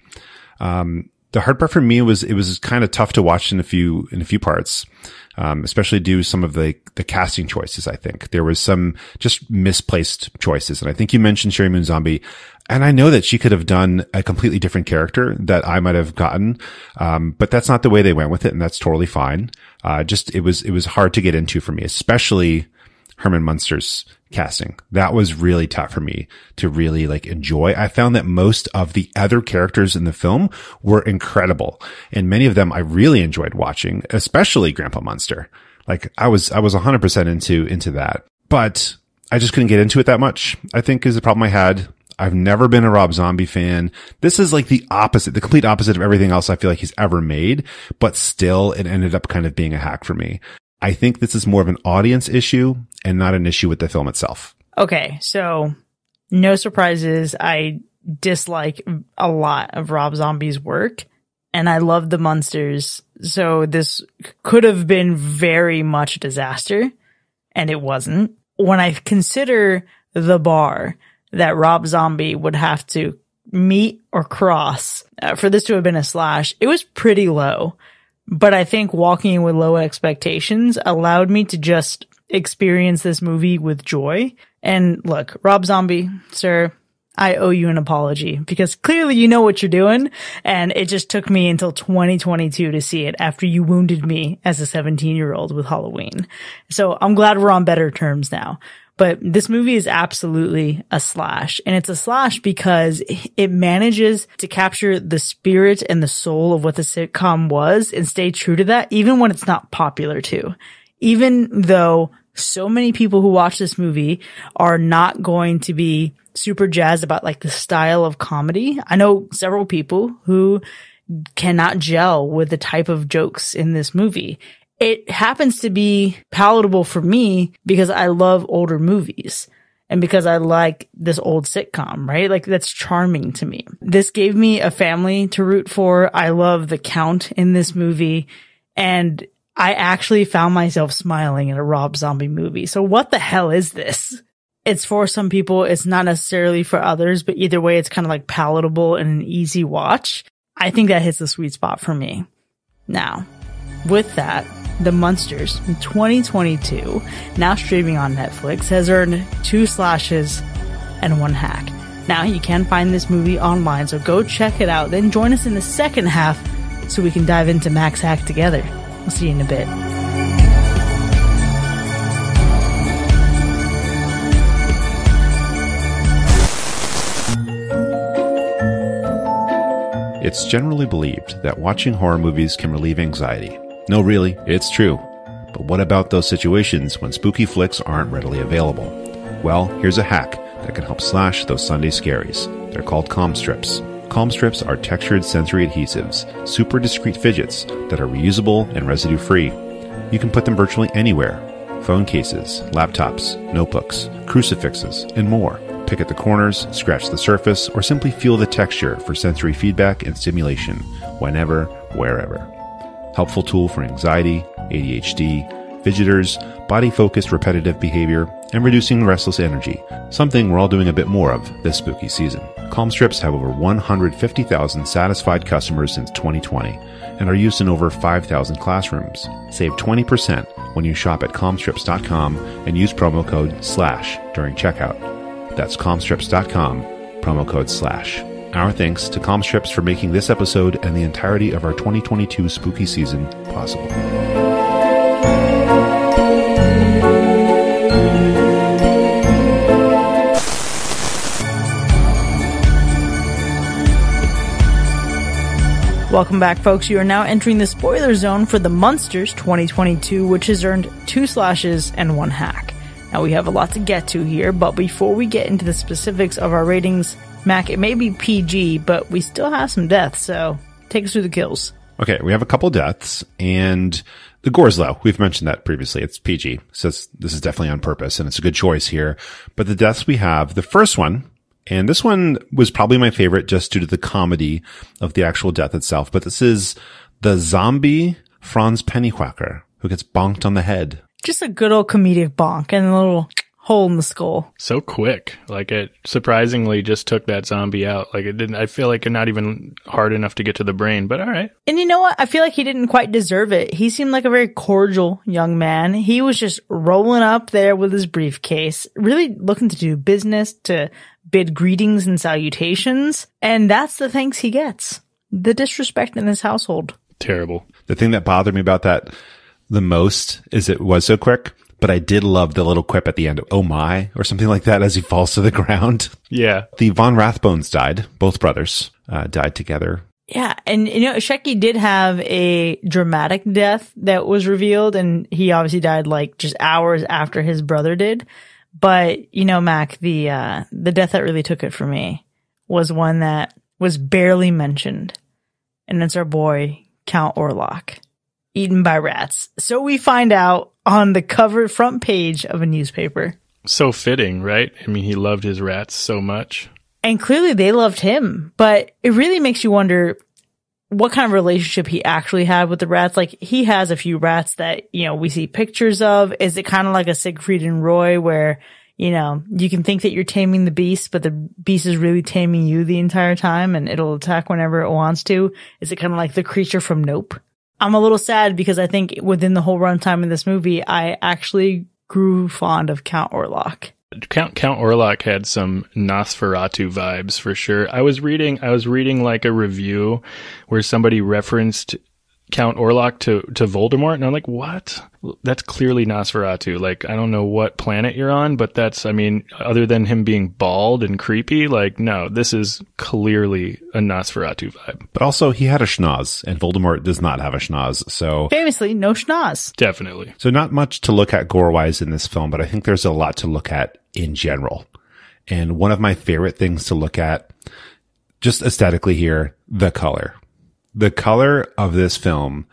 The hard part for me was it was kind of tough to watch in a few parts, especially due to some of the casting choices. I think there was some just misplaced choices. And I think you mentioned Sherry Moon Zombie, and I know that she could have done a completely different character that I might have gotten. But that's not the way they went with it. And that's totally fine. It was hard to get into for me, especially Herman Munster's casting. That was really tough for me to really enjoy. I found that most of the other characters in the film were incredible, and many of them I really enjoyed watching, especially Grandpa Munster. I was 100% into that, but I just couldn't get into it that much, I think is the problem I had. I've never been a Rob Zombie fan. This is the complete opposite of everything else I feel like he's ever made, but still it ended up kind of being a hack for me. I think this is more of an audience issue and not an issue with the film itself. Okay, so no surprises. I dislike a lot of Rob Zombie's work, and I love the Munsters. So this could have been very much a disaster, and it wasn't. When I consider the bar that Rob Zombie would have to meet or cross for this to have been a slash, it was pretty low. But I think walking in with low expectations allowed me to just experience this movie with joy. And look, Rob Zombie, sir, I owe you an apology because clearly you know what you're doing. And it just took me until 2022 to see it after you wounded me as a 17-year-old with Halloween. So I'm glad we're on better terms now. But this movie is absolutely a slash. And it's a slash because it manages to capture the spirit and the soul of what the sitcom was and stay true to that, even when it's not popular too. Even though so many people who watch this movie are not going to be super jazzed about the style of comedy. I know several people who cannot gel with the type of jokes in this movie. It happens to be palatable for me because I love older movies and because I like this old sitcom, right? That's charming to me. This gave me a family to root for. I love the Count in this movie, and I actually found myself smiling in a Rob Zombie movie. So what the hell is this? It's for some people. It's not necessarily for others, but either way, it's kind of palatable and an easy watch. I think that hits the sweet spot for me. Now, with that, The Munsters in 2022, now streaming on Netflix, has earned 2 slashes and 1 hack. Now you can find this movie online, so go check it out. Then join us in the second half so we can dive into Mac's hack together. We'll see you in a bit. It's generally believed that watching horror movies can relieve anxiety. No, really, it's true. But what about those situations when spooky flicks aren't readily available? Well, here's a hack that can help slash those Sunday scaries. They're called calm strips. Calm strips are textured sensory adhesives, super discreet fidgets that are reusable and residue-free. You can put them virtually anywhere. Phone cases, laptops, notebooks, crucifixes, and more. Pick at the corners, scratch the surface, or simply feel the texture for sensory feedback and stimulation, whenever, wherever. Helpful tool for anxiety, ADHD, fidgeters, body-focused repetitive behavior, and reducing restless energy, something we're all doing a bit more of this spooky season. Calm strips have over 150,000 satisfied customers since 2020 and are used in over 5,000 classrooms. Save 20% when you shop at calmstrips.com and use promo code SLASH during checkout. That's calmstrips.com, promo code SLASH. Our thanks to Calm Strips for making this episode and the entirety of our 2022 spooky season possible. Welcome back, folks. You are now entering the spoiler zone for the Munsters 2022, which has earned 2 slashes and 1 hack. Now, we have a lot to get to here, but before we get into the specifics of our ratings, Mac, it may be PG, but we still have some deaths, so take us through the kills. Okay, we have a couple deaths, and the gore's low. We've mentioned that previously. It's PG, so this is definitely on purpose, and it's a good choice here. But the deaths we have, the first one, and this one was probably my favorite just due to the comedy of the actual death itself, but this is the zombie Franz Pennywhacker, who gets bonked on the head. Just a good old comedic bonk and a little hole in the skull. So quick. Like, it surprisingly just took that zombie out. Like, it didn't, I feel like it not even hard enough to get to the brain, but all right. And you know what? I feel like he didn't quite deserve it. He seemed like a very cordial young man. He was just rolling up there with his briefcase, really looking to do business, to bid greetings and salutations. And that's the thanks he gets. The disrespect in this household. Terrible. The thing that bothered me about that the most is it was so quick, but I did love the little quip at the end of, oh my, or something like that as he falls to the ground. Yeah. The Von Rathbones died. Both brothers died together. Yeah. And, you know, Shecky did have a dramatic death that was revealed, and he obviously died like just hours after his brother did. But, you know, Mac, the death that really took it for me was one that was barely mentioned. And it's our boy, Count Orlok, eaten by rats. So we find out on the cover front page of a newspaper. So fitting, right? I mean, he loved his rats so much. And clearly they loved him, but it really makes you wonder what kind of relationship he actually had with the rats. Like, he has a few rats that, you know, we see pictures of. Is it kind of like a Siegfried and Roy where, you know, you can think that you're taming the beast, but the beast is really taming you the entire time and it'll attack whenever it wants to? Is it kind of like the creature from Nope? I'm a little sad because I think within the whole runtime of this movie, I actually grew fond of Count Orlok. Count Orlok had some Nosferatu vibes for sure. I was reading like a review where somebody referenced Count Orlok to Voldemort, and I'm like, what? That's clearly Nosferatu. Like, I don't know what planet you're on, but that's, I mean, other than him being bald and creepy, like, no, this is clearly a Nosferatu vibe. But also, he had a schnoz, and Voldemort does not have a schnoz, so... Famously, no schnoz. Definitely. So not much to look at gore-wise in this film, but I think there's a lot to look at in general. And one of my favorite things to look at, just aesthetically here, the color. The color of this film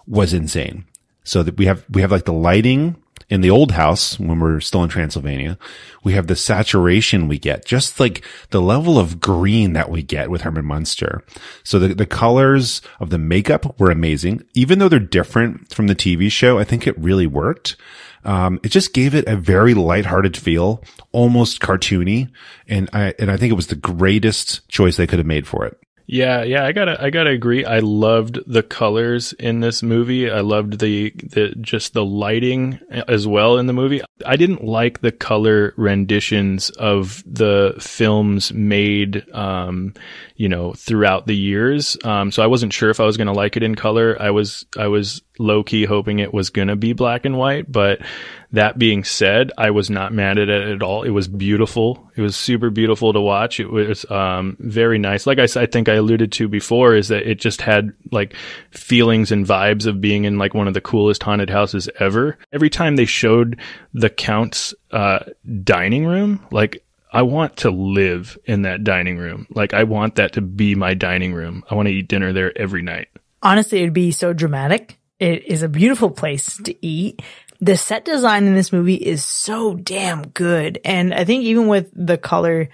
was insane. So that we have like the lighting in the old house when we're still in Transylvania. We have the saturation we get, just like the level of green that we get with Herman Munster. So the colors of the makeup were amazing. Even though they're different from the TV show, I think it really worked. It just gave it a very lighthearted feel, almost cartoony. And I think it was the greatest choice they could have made for it. Yeah, I gotta agree. I loved the colors in this movie. I loved the just the lighting as well in the movie. I didn't like the color renditions of the films made, throughout the years. So I wasn't sure if I was gonna like it in color. I was low key hoping it was gonna be black and white, but that being said, I was not mad at it at all. It was beautiful. It was super beautiful to watch. It was very nice. Like I think I alluded to before, is that it just had like feelings and vibes of being in like one of the coolest haunted houses ever. Every time they showed the Count's dining room, like I want to live in that dining room. Like I want that to be my dining room. I want to eat dinner there every night. Honestly, it'd be so dramatic. It is a beautiful place to eat. The set design in this movie is so damn good. And I think even with the color,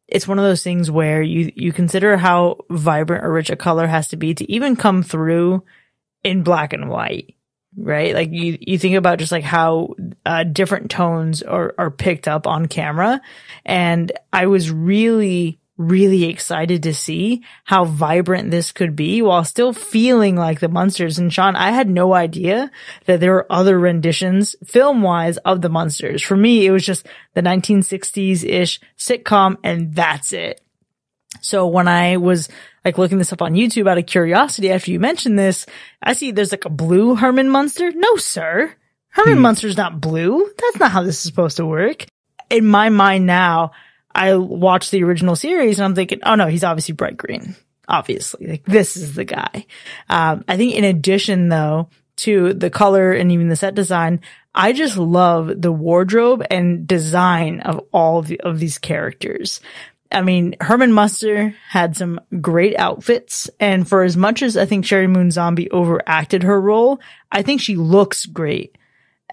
it's one of those things where you consider how vibrant or rich a color has to be to even come through in black and white, right? Like you think about just like how different tones are picked up on camera. And I was really excited to see how vibrant this could be while still feeling like the Munsters. And Sean, I had no idea that there were other renditions film-wise of the Munsters. For me, it was just the 1960s-ish sitcom, and that's it. So when I was like looking this up on YouTube out of curiosity after you mentioned this, I see there's like a blue Herman Munster. No, sir. Herman Munster's not blue. That's not how this is supposed to work. In my mind now, I watched the original series and I'm thinking, oh no, he's obviously bright green. Obviously, like this is the guy. I think in addition though to the color and even the set design, I just love the wardrobe and design of all of these characters. I mean, Herman Munster had some great outfits, and for as much as I think Sherry Moon Zombie overacted her role, I think she looks great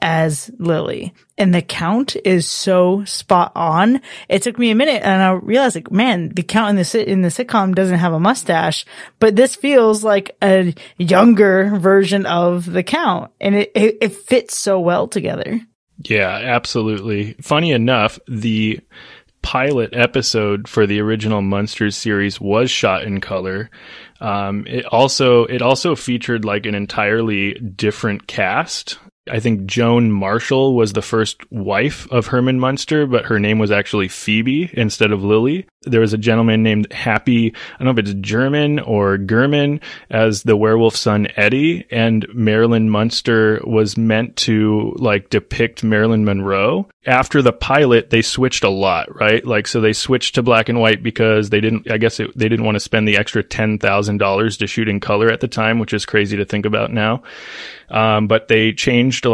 as Lily. And the Count is so spot on. It took me a minute and I realized like, man, the Count in the sitcom doesn't have a mustache, but this feels like a younger version of the Count, and it fits so well together. Yeah, absolutely. Funny enough, the pilot episode for the original Munsters series was shot in color. It also featured like an entirely different cast. I think Joan Marshall was the first wife of Herman Munster, but her name was actually Phoebe instead of Lily. There was a gentleman named Happy, I don't know if it's German or German, as the werewolf son Eddie, and Marilyn Munster was meant to like depict Marilyn Monroe. After the pilot, they switched a lot, right? Like, so they switched to black and white because they didn't want to spend the extra $10,000 to shoot in color at the time, which is crazy to think about now. But they changed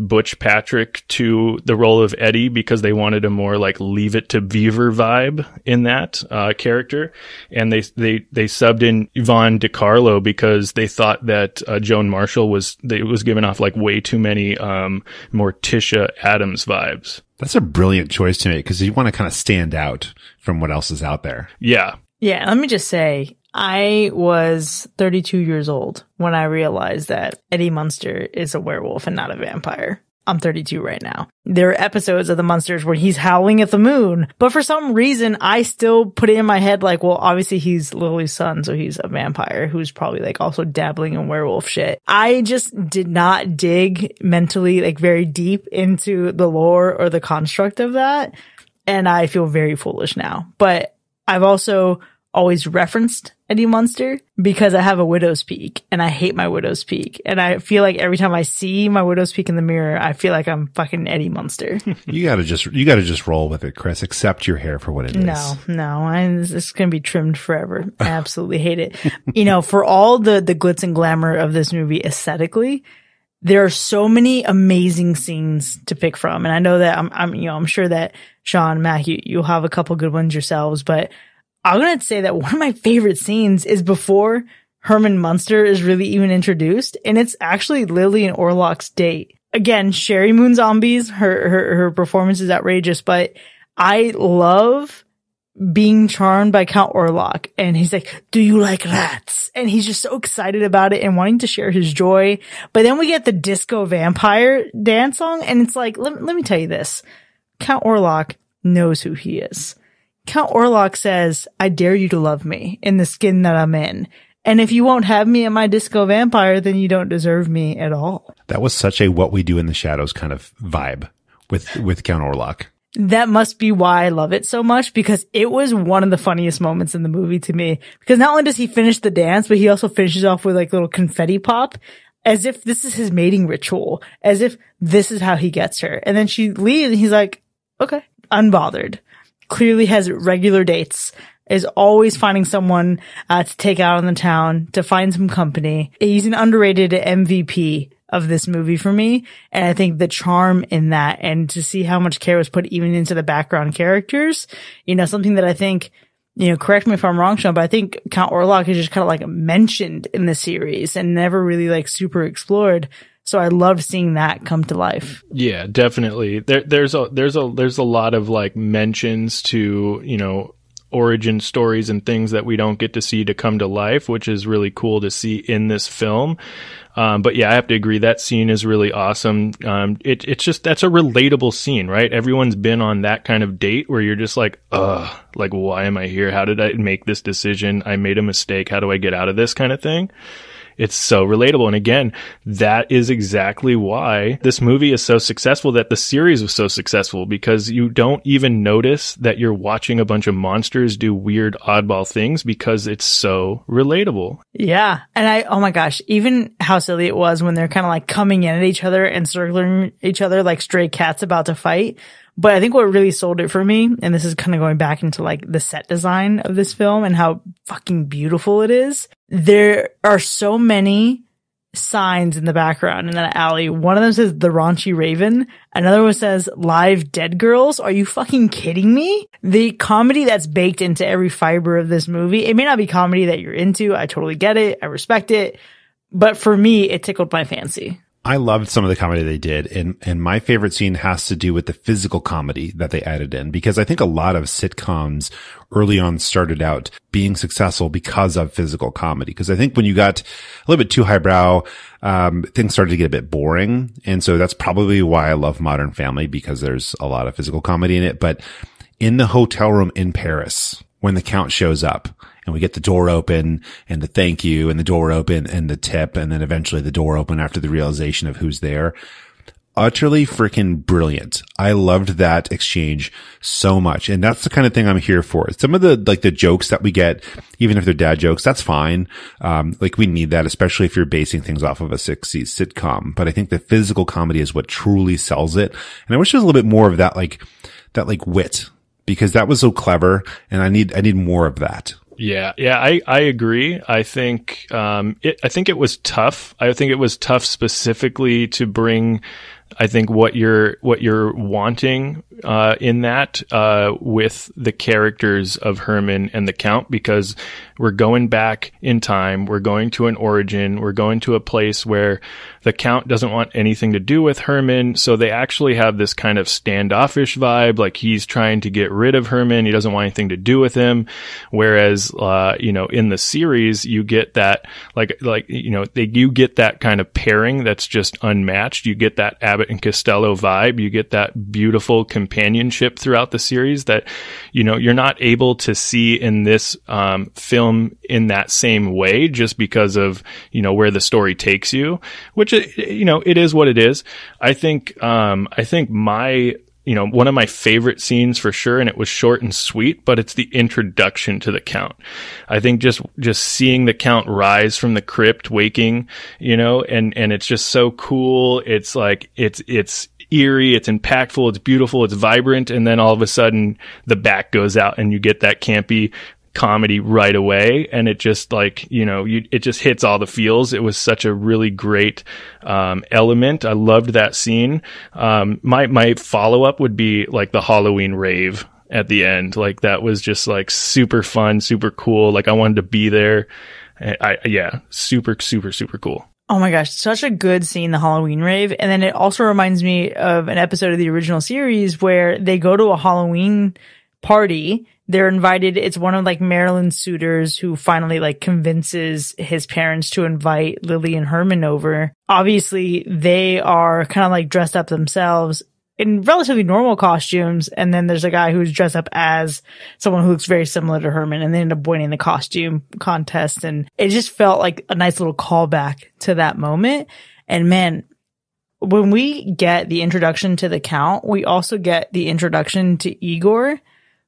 Butch Patrick to the role of Eddie because they wanted a more like Leave It to Beaver vibe in that character. And they subbed in Yvonne DiCarlo because they thought that Joan Marshall was giving off like way too many Morticia Addams vibes. That's a brilliant choice to make because you want to kind of stand out from what else is out there. Yeah. Yeah. Let me just say, I was 32 years old when I realized that Eddie Munster is a werewolf and not a vampire. I'm 32 right now. There are episodes of the Munsters where he's howling at the moon, but for some reason, I still put it in my head like, well, obviously he's Lily's son, so he's a vampire who's probably like also dabbling in werewolf shit. I just did not dig mentally like very deep into the lore or the construct of that, and I feel very foolish now. But I've also always referenced Eddie Munster because I have a widow's peak and I hate my widow's peak. And I feel like every time I see my widow's peak in the mirror, I feel like I'm fucking Eddie Munster. You gotta just roll with it, Chris. Accept your hair for what it is. No, it's going to be trimmed forever. I absolutely hate it. For all the glitz and glamour of this movie aesthetically, there are so many amazing scenes to pick from. And I know that I'm sure that Sean, Mac, you'll have a couple good ones yourselves, but I'm going to say that one of my favorite scenes is before Herman Munster is really even introduced, and it's actually Lily and Orlok's date. Again, Sherry Moon Zombies, her performance is outrageous, but I love being charmed by Count Orlok, and he's like, do you like rats? And he's just so excited about it and wanting to share his joy. But then we get the disco vampire dance song, and it's like, let me tell you this. Count Orlok knows who he is. Count Orlok says, I dare you to love me in the skin that I'm in. And if you won't have me at my disco vampire, then you don't deserve me at all. That was such a What We Do in the Shadows kind of vibe with Count Orlok. That must be why I love it so much, because it was one of the funniest moments in the movie to me. Because not only does he finish the dance, but he also finishes off with like little confetti pop, as if this is his mating ritual, as if this is how he gets her. And then she leaves and he's like, okay, unbothered. Clearly has regular dates, is always finding someone to take out in the town, to find some company. He's an underrated MVP of this movie for me. And I think the charm in that, and to see how much care was put even into the background characters, something that I think, correct me if I'm wrong, Sean, but I think Count Orlok is just kind of like mentioned in the series and never really like super explored. So I love seeing that come to life. Yeah, definitely. There's a lot of like mentions to, origin stories and things that we don't get to see to come to life, which is really cool to see in this film. But yeah, I have to agree. That scene is really awesome. It's just, that's a relatable scene, right? Everyone's been on that kind of date where you're just like, like, why am I here? How did I make this decision? I made a mistake. How do I get out of this kind of thing? It's so relatable. And again, that is exactly why this movie is so successful, that the series was so successful, because you don't even notice that you're watching a bunch of monsters do weird oddball things because it's so relatable. Yeah. And oh my gosh, even how silly it was when they're kind of like coming in at each other and circling each other like stray cats about to fight. But I think what really sold it for me, and this is kind of going back into like the set design of this film and how fucking beautiful it is. There are so many signs in the background in that alley. One of them says The Raunchy Raven. Another one says Live Dead Girls. Are you fucking kidding me? The comedy that's baked into every fiber of this movie. It may not be comedy that you're into. I totally get it. I respect it. But for me, it tickled my fancy. I loved some of the comedy they did. And my favorite scene has to do with the physical comedy that they added in, because I think a lot of sitcoms early on started out being successful because of physical comedy. Because I think when you got a little bit too highbrow, things started to get a bit boring. And so that's probably why I love Modern Family, because there's a lot of physical comedy in it. But in the hotel room in Paris, when the Count shows up, and we get the door open and the thank you and the door open and the tip, and then eventually the door open after the realization of who's there. Utterly freaking brilliant. I loved that exchange so much. And that's the kind of thing I'm here for. Some of the jokes that we get, even if they're dad jokes, that's fine. We need that, especially if you're basing things off of a 60s sitcom. But I think the physical comedy is what truly sells it. And I wish there was a little bit more of that wit, because that was so clever, and I need more of that. Yeah, I agree. I think it was tough. I think it was tough specifically to bring, I think, what you're wanting in that with the characters of Herman and the Count, because we're going back in time, we're going to an origin, we're going to a place where the Count doesn't want anything to do with Herman, so they actually have this kind of standoffish vibe, like he's trying to get rid of Herman, he doesn't want anything to do with him, whereas in the series you get that you get that kind of pairing that's just unmatched. You get that Abbott and Costello vibe, you get that beautiful companionship throughout the series that you're not able to see in this film in that same way, just because of where the story takes you, which it is what it is. I think my one of my favorite scenes for sure, and it was short and sweet, but it's the introduction to the Count. I think just seeing the Count rise from the crypt, waking, and it's just so cool. It's like, it's eerie, it's impactful, it's beautiful, it's vibrant. And then all of a sudden the back goes out and you get that campy comedy right away, and it just it just hits all the feels. It was such a really great element. I loved that scene. My follow-up would be like the Halloween rave at the end. Like, that was just like super fun, super cool. Like, I wanted to be there. Super, super, super cool. Oh my gosh, such a good scene, the Halloween rave. And then it also reminds me of an episode of the original series where they go to a Halloween party. They're invited. It's one of like Marilyn's suitors who finally convinces his parents to invite Lily and Herman over. Obviously, they are kind of dressed up themselves. in relatively normal costumes, and then there's a guy who's dressed up as someone who looks very similar to Herman, and they end up winning the costume contest. And it just felt like a nice little callback to that moment. And man, when we get the introduction to the Count, we also get the introduction to Igor,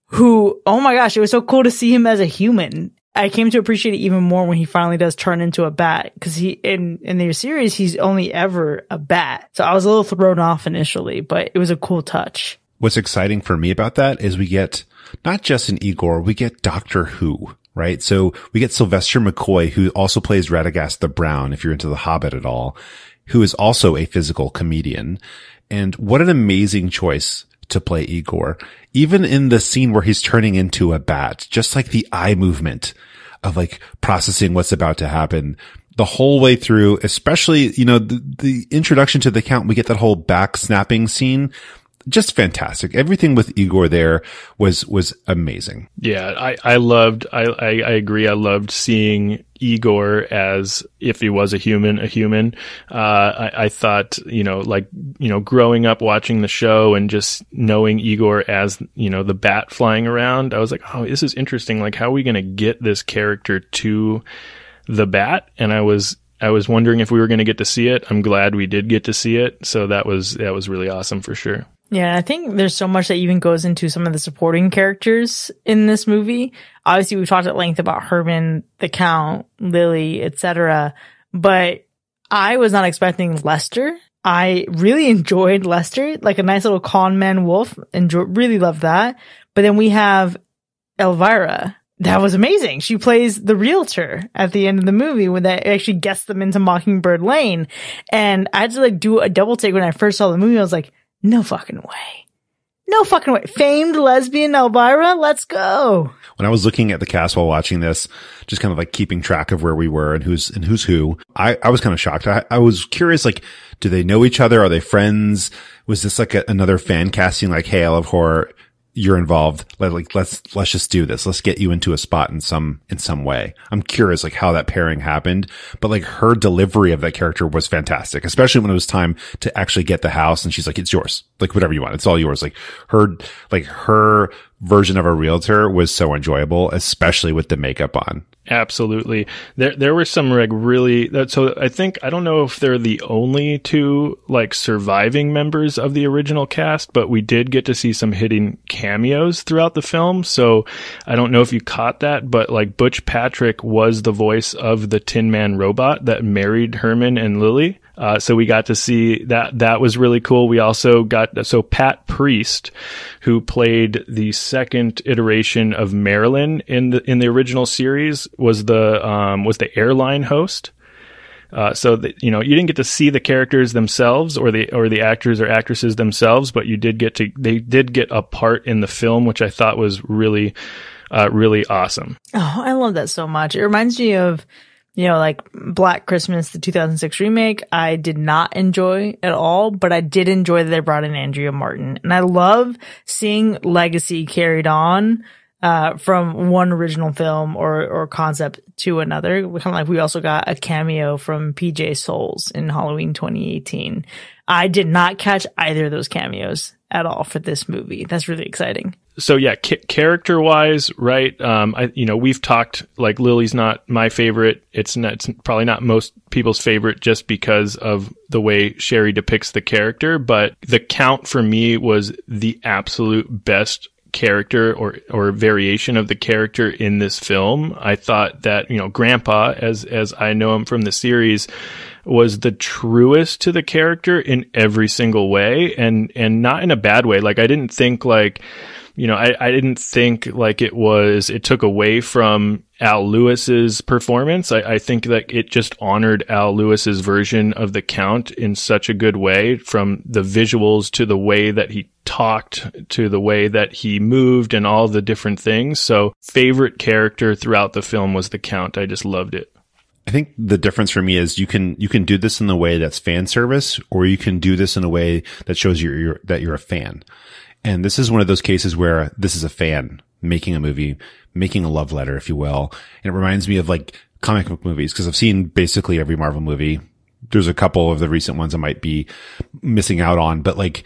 who, oh my gosh, it was so cool to see him as a human. I came to appreciate it even more when he finally does turn into a bat, because he, in the series, he's only ever a bat. So I was a little thrown off initially, but it was a cool touch. What's exciting for me about that is we get not just an Igor, we get Doctor Who, right? So we get Sylvester McCoy, who also plays Radagast the Brown, if you're into The Hobbit at all, who is also a physical comedian. And what an amazing choice to play Igor. Even in the scene where he's turning into a bat, just like the eye movement of like processing what's about to happen the whole way through, especially, you know, the introduction to the Count, we get that whole back snapping scene. Just fantastic. Everything with Igor there was amazing. Yeah, I agree. I loved seeing Igor as if he was a human. I thought, growing up watching the show and just knowing Igor as, the bat flying around, I was like, oh, this is interesting. Like, how are we going to get this character to the bat? And I was wondering if we were going to get to see it. I'm glad we did get to see it. So that was really awesome for sure. Yeah, I think there's so much that even goes into some of the supporting characters in this movie. Obviously, we've talked at length about Herman, the Count, Lily, etc. But I was not expecting Lester. I really enjoyed Lester, like a nice little con man wolf. Really loved that. But then we have Elvira. That was amazing. She plays the realtor at the end of the movie when that actually gets them into Mockingbird Lane. And I had to do a double take when I first saw the movie. I was like, no fucking way. No fucking way. Famed lesbian Elvira, let's go. When I was looking at the cast while watching this, just kind of like keeping track of where we were and who's who, I was kind of shocked. I was curious, like, do they know each other? Are they friends? Was this like another fan casting? Like, hey, I love horror. You're involved. Let's just do this. Let's get you into a spot in some way. I'm curious, like, how that pairing happened, but like her delivery of that character was fantastic, especially when it was time to actually get the house. And she's like, it's yours. Like, whatever you want. It's all yours. Like her version of a realtor was so enjoyable, especially with the makeup on. Absolutely. There were some so I don't know if they're the only two like surviving members of the original cast, but we did get to see some hidden cameos throughout the film. So I don't know if you caught that, but like Butch Patrick was the voice of the Tin Man robot that married Herman and Lily. So we got to see that. That was really cool. We also so Pat Priest, who played the second iteration of Marilyn in the original series, was the airline host. So you didn't get to see the characters themselves or the actors or actresses themselves, but they did get a part in the film, which I thought was really, really awesome. Oh, I love that so much. It reminds me of, like Black Christmas, the 2006 remake. I did not enjoy at all, but I did enjoy that they brought in Andrea Martin. And I love seeing legacy carried on from one original film or concept to another. Kind of like we also got a cameo from PJ Souls in Halloween 2018. I did not catch either of those cameos at all for this movie. That's really exciting. So yeah, character wise, right? We've talked, like, Lily's not my favorite. It's probably not most people's favorite just because of the way Sherry depicts the character, but the Count for me was the absolute best character or variation of the character in this film. I thought that, Grandpa, as I know him from the series, was the truest to the character in every single way, and not in a bad way. Like, I didn't think like, I didn't think like it took away from Al Lewis's performance. I think that it just honored Al Lewis's version of the Count in such a good way, from the visuals to the way that he talked to the way that he moved and all the different things. So favorite character throughout the film was the Count. I just loved it. I think the difference for me is you can do this in the way that's fan service, or you can do this in a way that shows that you're a fan. And this is one of those cases where this is a fan making a movie, making a love letter, if you will. And it reminds me of like comic book movies, because I've seen basically every Marvel movie. There's a couple of the recent ones I might be missing out on, but like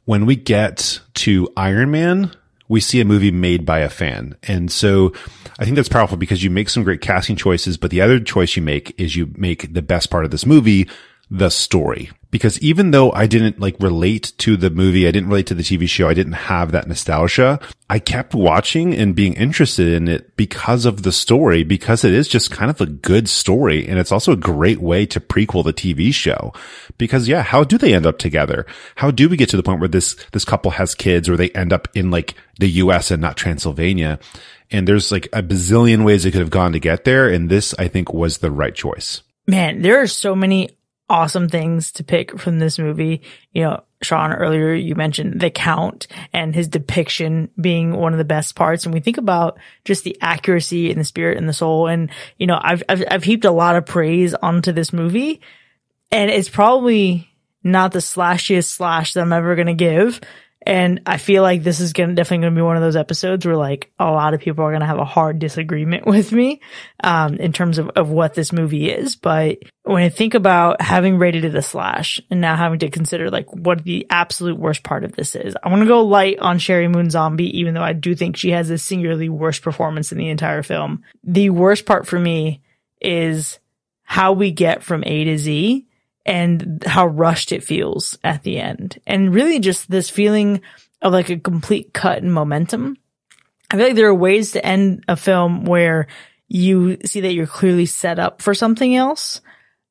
when we get to Iron Man, we see a movie made by a fan. And so I think that's powerful because you make some great casting choices, but the other choice you make is you make the best part of this movie, the story. Because even though I didn't like relate to the movie, I didn't relate to the TV show, I didn't have that nostalgia, I kept watching and being interested in it because of the story, because it is just kind of a good story. And it's also a great way to prequel the TV show. Because yeah, how do they end up together? How do we get to the point where this couple has kids, or they end up in like the US and not Transylvania? And there's like a bazillion ways they could have gone to get there. And this, I think, was the right choice. Man, there are so many awesome things to pick from this movie. You know, Sean, earlier you mentioned the Count and his depiction being one of the best parts. And we think about just the accuracy and the spirit and the soul. And, you know, I've heaped a lot of praise onto this movie, and it's probably not the slashiest slash that I'm ever going to give. And I feel like this is definitely going to be one of those episodes where like a lot of people are going to have a hard disagreement with me, in terms of what this movie is. But when I think about having rated it a slash and now having to consider like what the absolute worst part of this is, I want to go light on Sherry Moon Zombie, even though I do think she has the singularly worst performance in the entire film. The worst part for me is how we get from A to Z, and how rushed it feels at the end. And really just this feeling of like a complete cut in momentum. I feel like there are ways to end a film where you see that you're clearly set up for something else,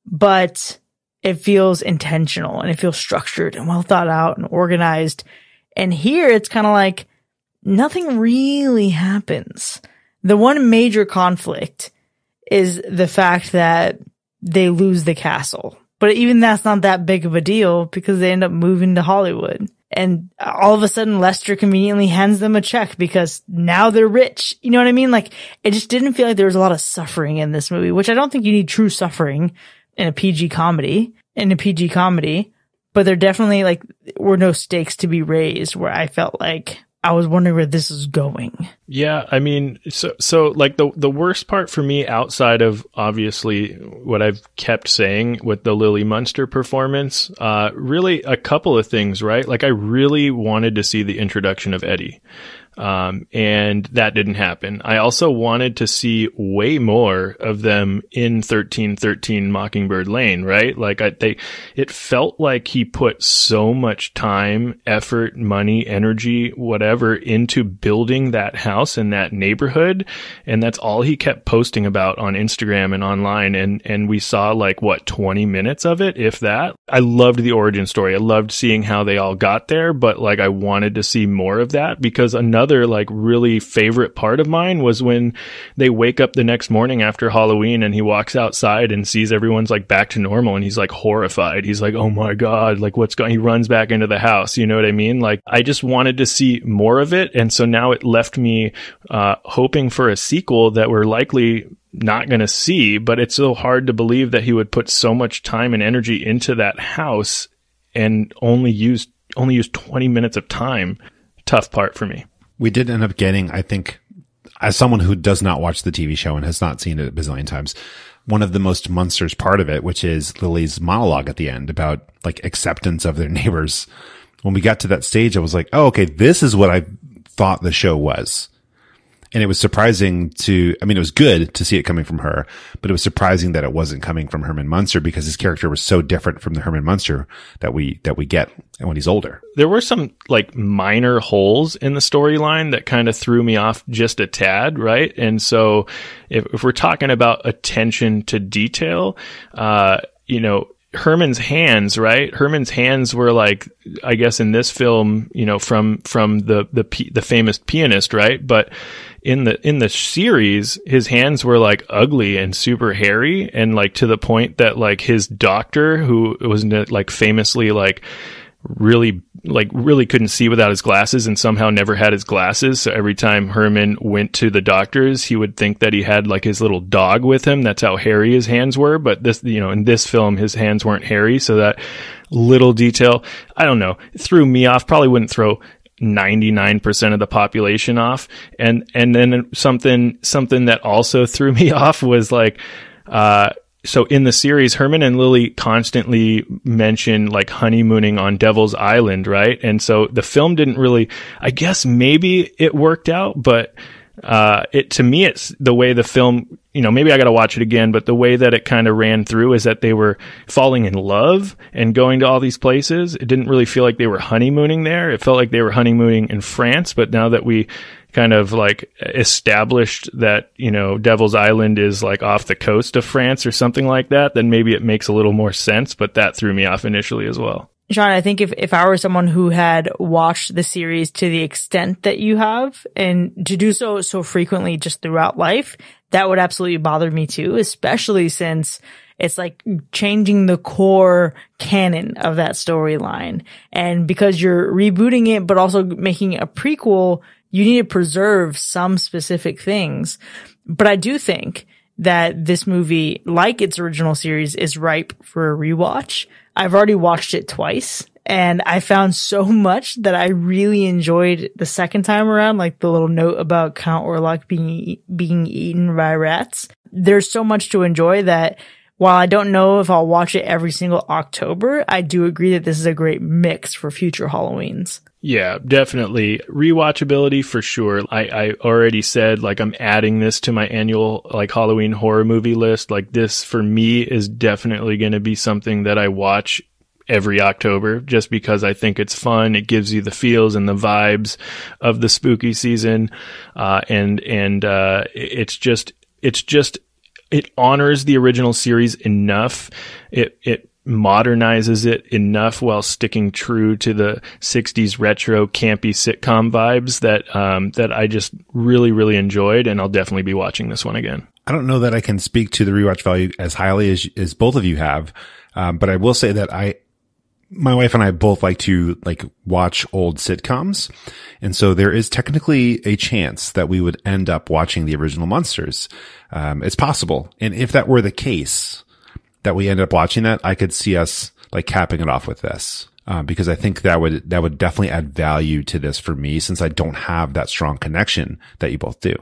but it feels intentional and it feels structured and well thought out and organized. And here it's kind of like nothing really happens. The one major conflict is the fact that they lose the castle. But even that's not that big of a deal because they end up moving to Hollywood. And all of a sudden, Lester conveniently hands them a check because now they're rich. You know what I mean? Like, it just didn't feel like there was a lot of suffering in this movie, which I don't think you need true suffering in a PG comedy, but there definitely like were no stakes to be raised where I felt like I was wondering where this is going. Yeah, I mean, so like the worst part for me, outside of obviously what I've kept saying with the Lily Munster performance, really a couple of things, right? Like I really wanted to see the introduction of Eddie. And that didn't happen. I also wanted to see way more of them in 1313 Mockingbird Lane, right? Like it felt like he put so much time, effort, money, energy, whatever into building that house and that neighborhood. And that's all he kept posting about on Instagram and online. And we saw like 20 minutes of it, if that. I loved the origin story. I loved seeing how they all got there, but like I wanted to see more of that because another like really favorite part of mine was when they wake up the next morning after Halloween and he walks outside and sees everyone's like back to normal and he's like horrified. He's like, oh my God, like what's going, he runs back into the house. You know what I mean? Like I just wanted to see more of it. And so now it left me, hoping for a sequel that we're likely not going to see, but it's so hard to believe that he would put so much time and energy into that house and only use 20 minutes of time. Tough part for me. We did end up getting, I think, as someone who does not watch the TV show and has not seen it a bazillion times, one of the most Munsters part of it, which is Lily's monologue at the end about like acceptance of their neighbors. When we got to that stage, I was like, oh, okay, this is what I thought the show was. And it was surprising it was good to see it coming from her, but it was surprising that it wasn't coming from Herman Munster because his character was so different from the Herman Munster that we get when he's older. There were some like minor holes in the storyline that kind of threw me off just a tad, right? And so if we're talking about attention to detail, Herman's hands, right? Herman's hands were like, I guess in this film, from the famous pianist, right? But in the series, his hands were like ugly and super hairy, and like to the point that like his doctor, who was like famously like really couldn't see without his glasses and somehow never had his glasses. So every time Herman went to the doctors, he would think that he had like his little dog with him. That's how hairy his hands were. But this, in this film, his hands weren't hairy. So that little detail, I don't know, threw me off. Probably wouldn't throw 99% of the population off. And then something that also threw me off was like, so in the series, Herman and Lily constantly mention like honeymooning on Devil's Island, right? And so the film didn't really, I guess maybe it worked out, but to me, it's the way the film, maybe I got to watch it again, but the way that it kind of ran through is that they were falling in love and going to all these places. It didn't really feel like they were honeymooning there. It felt like they were honeymooning in France. But now that we kind of like established that, Devil's Island is like off the coast of France or something like that, then maybe it makes a little more sense. But that threw me off initially as well. Sean, I think if I were someone who had watched the series to the extent that you have, and to do so frequently just throughout life, that would absolutely bother me too, especially since it's like changing the core canon of that storyline. And because you're rebooting it, but also making it a prequel, you need to preserve some specific things. But I do think that this movie, like its original series, is ripe for a rewatch. I've already watched it twice, and I found so much that I really enjoyed the second time around, like the little note about Count Orlok being eaten by rats. There's so much to enjoy that while I don't know if I'll watch it every single October, I do agree that this is a great mix for future Halloweens. Yeah, definitely. Rewatchability for sure. I already said, like, I'm adding this to my annual, like, Halloween horror movie list. Like, this for me is definitely going to be something that I watch every October just because I think it's fun. It gives you the feels and the vibes of the spooky season. It honors the original series enough. It modernizes it enough while sticking true to the 60s retro campy sitcom vibes that I just really, really enjoyed, and I'll definitely be watching this one again. I don't know that I can speak to the rewatch value as highly as both of you have, but I will say that my wife and I both like to watch old sitcoms. And so there is technically a chance that we would end up watching the original Munsters. It's possible. And if that were the case, that we end up watching that, I could see us like capping it off with this. Because I think that would definitely add value to this for me, since I don't have that strong connection that you both do.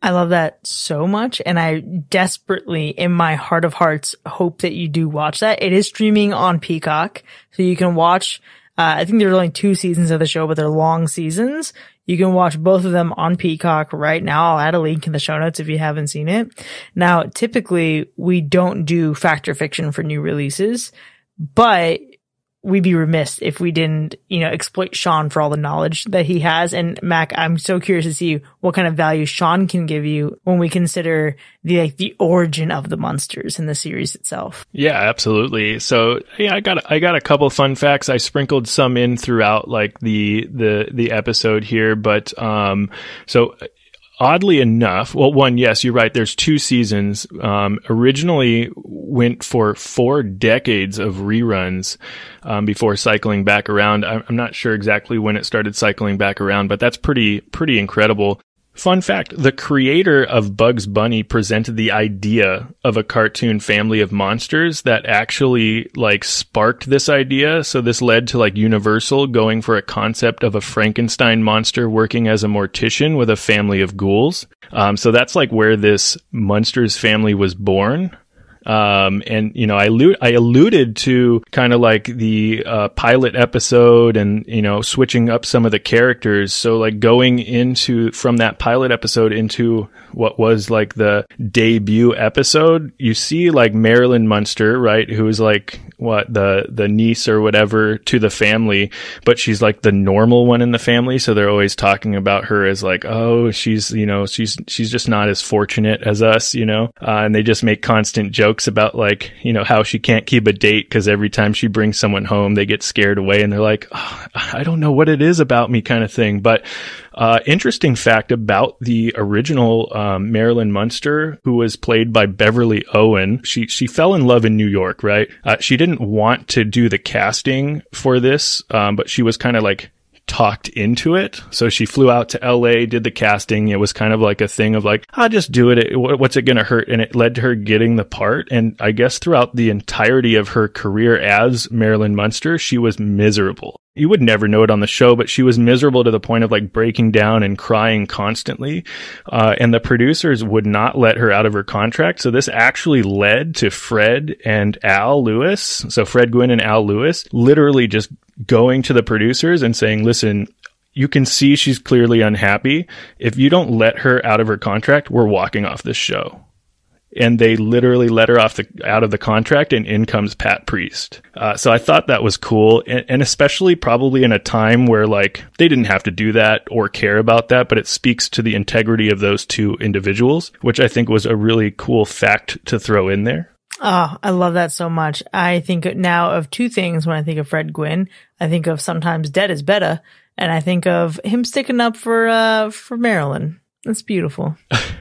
I love that so much, and I desperately, in my heart of hearts, hope that you do watch that. It is streaming on Peacock, so you can watch, I think there's only 2 seasons of the show, but they're long seasons. You can watch both of them on Peacock right now. I'll add a link in the show notes if you haven't seen it. Now, typically, we don't do fact or fiction for new releases, but we'd be remiss if we didn't, exploit Sean for all the knowledge that he has. And Mac, I'm so curious to see what kind of value Sean can give you when we consider the origin of the Munsters in the series itself. Yeah, absolutely. So yeah, I got a couple of fun facts. I sprinkled some in throughout the episode here, but so oddly enough, well, one, yes, you're right. There's 2 seasons. Originally went for 4 decades of reruns before cycling back around. I'm not sure exactly when it started cycling back around, but that's pretty incredible. Fun fact, the creator of Bugs Bunny presented the idea of a cartoon family of monsters that actually sparked this idea. So this led to Universal going for a concept of a Frankenstein monster working as a mortician with a family of ghouls. So that's where this Munsters family was born. And I alluded to kind of the pilot episode and switching up some of the characters. So going from that pilot episode into what was the debut episode, you see Marilyn Munster, right, who is the niece or whatever to the family, but she's the normal one in the family. So they're always talking about her as oh, she's just not as fortunate as us, and they just make constant jokes about how she can't keep a date because every time she brings someone home, they get scared away and they're oh, I don't know what it is about me kind of thing. But interesting fact about the original Marilyn Munster, who was played by Beverly Owen. She fell in love in New York, right? She didn't want to do the casting for this, but she was kind of talked into it. So she flew out to LA, did the casting. It was kind of like a thing of like, I'll just do it. What's it going to hurt? And it led to her getting the part. And I guess throughout the entirety of her career as Marilyn Munster, she was miserable. You would never know it on the show, but she was miserable to the point of like breaking down and crying constantly. And the producers would not let her out of her contract. So this actually led to Fred and Al Lewis. So Fred Gwynne and Al Lewis literally just going to the producers and saying, listen, you can see she's clearly unhappy. If you don't let her out of her contract, we're walking off this show. And they literally let her out of the contract, and in comes Pat Priest. So I thought that was cool. And especially probably in a time where like they didn't have to do that or care about that, but it speaks to the integrity of those two individuals, which I think was a really cool fact to throw in there. Oh, I love that so much. I think now of two things when I think of Fred Gwynne. I think of Sometimes Dead is Better, and I think of him sticking up for Marilyn. That's beautiful.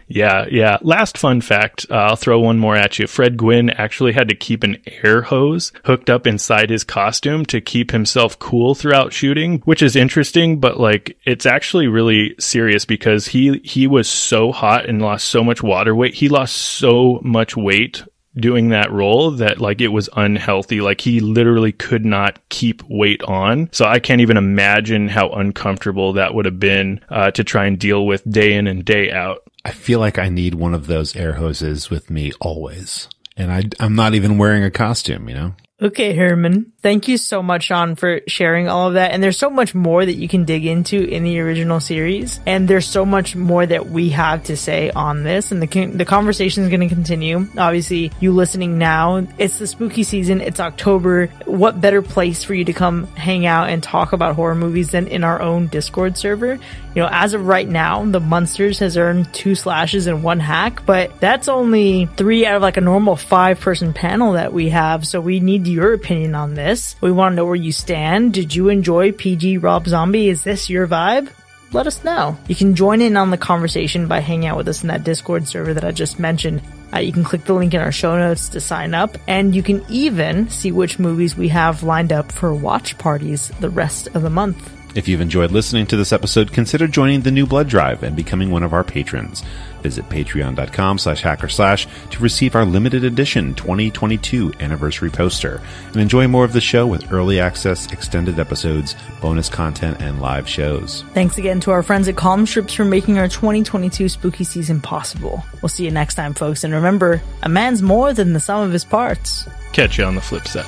Yeah. Last fun fact, I'll throw one more at you. Fred Gwynne actually had to keep an air hose hooked up inside his costume to keep himself cool throughout shooting, which is interesting, but like it's actually really serious because he was so hot and lost so much water weight. He lost so much weight doing that role that like it was unhealthy. Like he literally could not keep weight on. So I can't even imagine how uncomfortable that would have been to try and deal with day in and day out. I feel like I need one of those air hoses with me always. And I'm not even wearing a costume, you know? Okay, Herman. Thank you so much, Sean, for sharing all of that. And there's so much more that you can dig into in the original series. And there's so much more that we have to say on this. And the conversation is going to continue. Obviously, you listening now, it's the spooky season. It's October. What better place for you to come hang out and talk about horror movies than in our own Discord server? You know, as of right now, the Munsters has earned 2 slashes and 1 hack, but that's only 3 out of like a normal 5-person panel that we have. So we need your opinion on this. We want to know where you stand. Did you enjoy PG Rob Zombie? Is this your vibe? Let us know. You can join in on the conversation by hanging out with us in that Discord server that I just mentioned. You can click the link in our show notes to sign up, and you can even see which movies we have lined up for watch parties the rest of the month. If you've enjoyed listening to this episode, consider joining the New Blood Drive and becoming one of our patrons. Visit patreon.com/hacker/ to receive our limited edition 2022 anniversary poster and enjoy more of the show with early access, extended episodes, bonus content, and live shows. Thanks again to our friends at Column Strips for making our 2022 spooky season possible. We'll see you next time, folks. And remember, a man's more than the sum of his parts. Catch you on the flip side.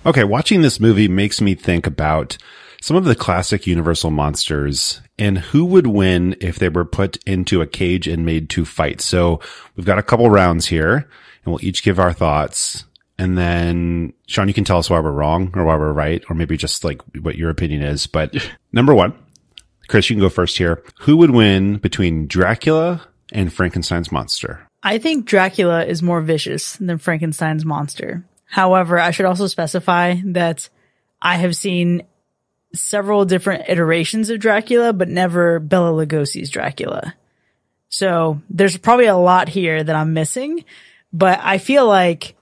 Okay, watching this movie makes me think about some of the classic Universal monsters and who would win if they were put into a cage and made to fight. So we've got a couple rounds here, and we'll each give our thoughts. And then, Sean, you can tell us why we're wrong or why we're right, or maybe just like what your opinion is. But number 1, Chris, you can go first here. Who would win between Dracula and Frankenstein's monster? I think Dracula is more vicious than Frankenstein's monster. However, I should also specify that I have seen several different iterations of Dracula, but never Bela Lugosi's Dracula. So there's probably a lot here that I'm missing, but I feel like,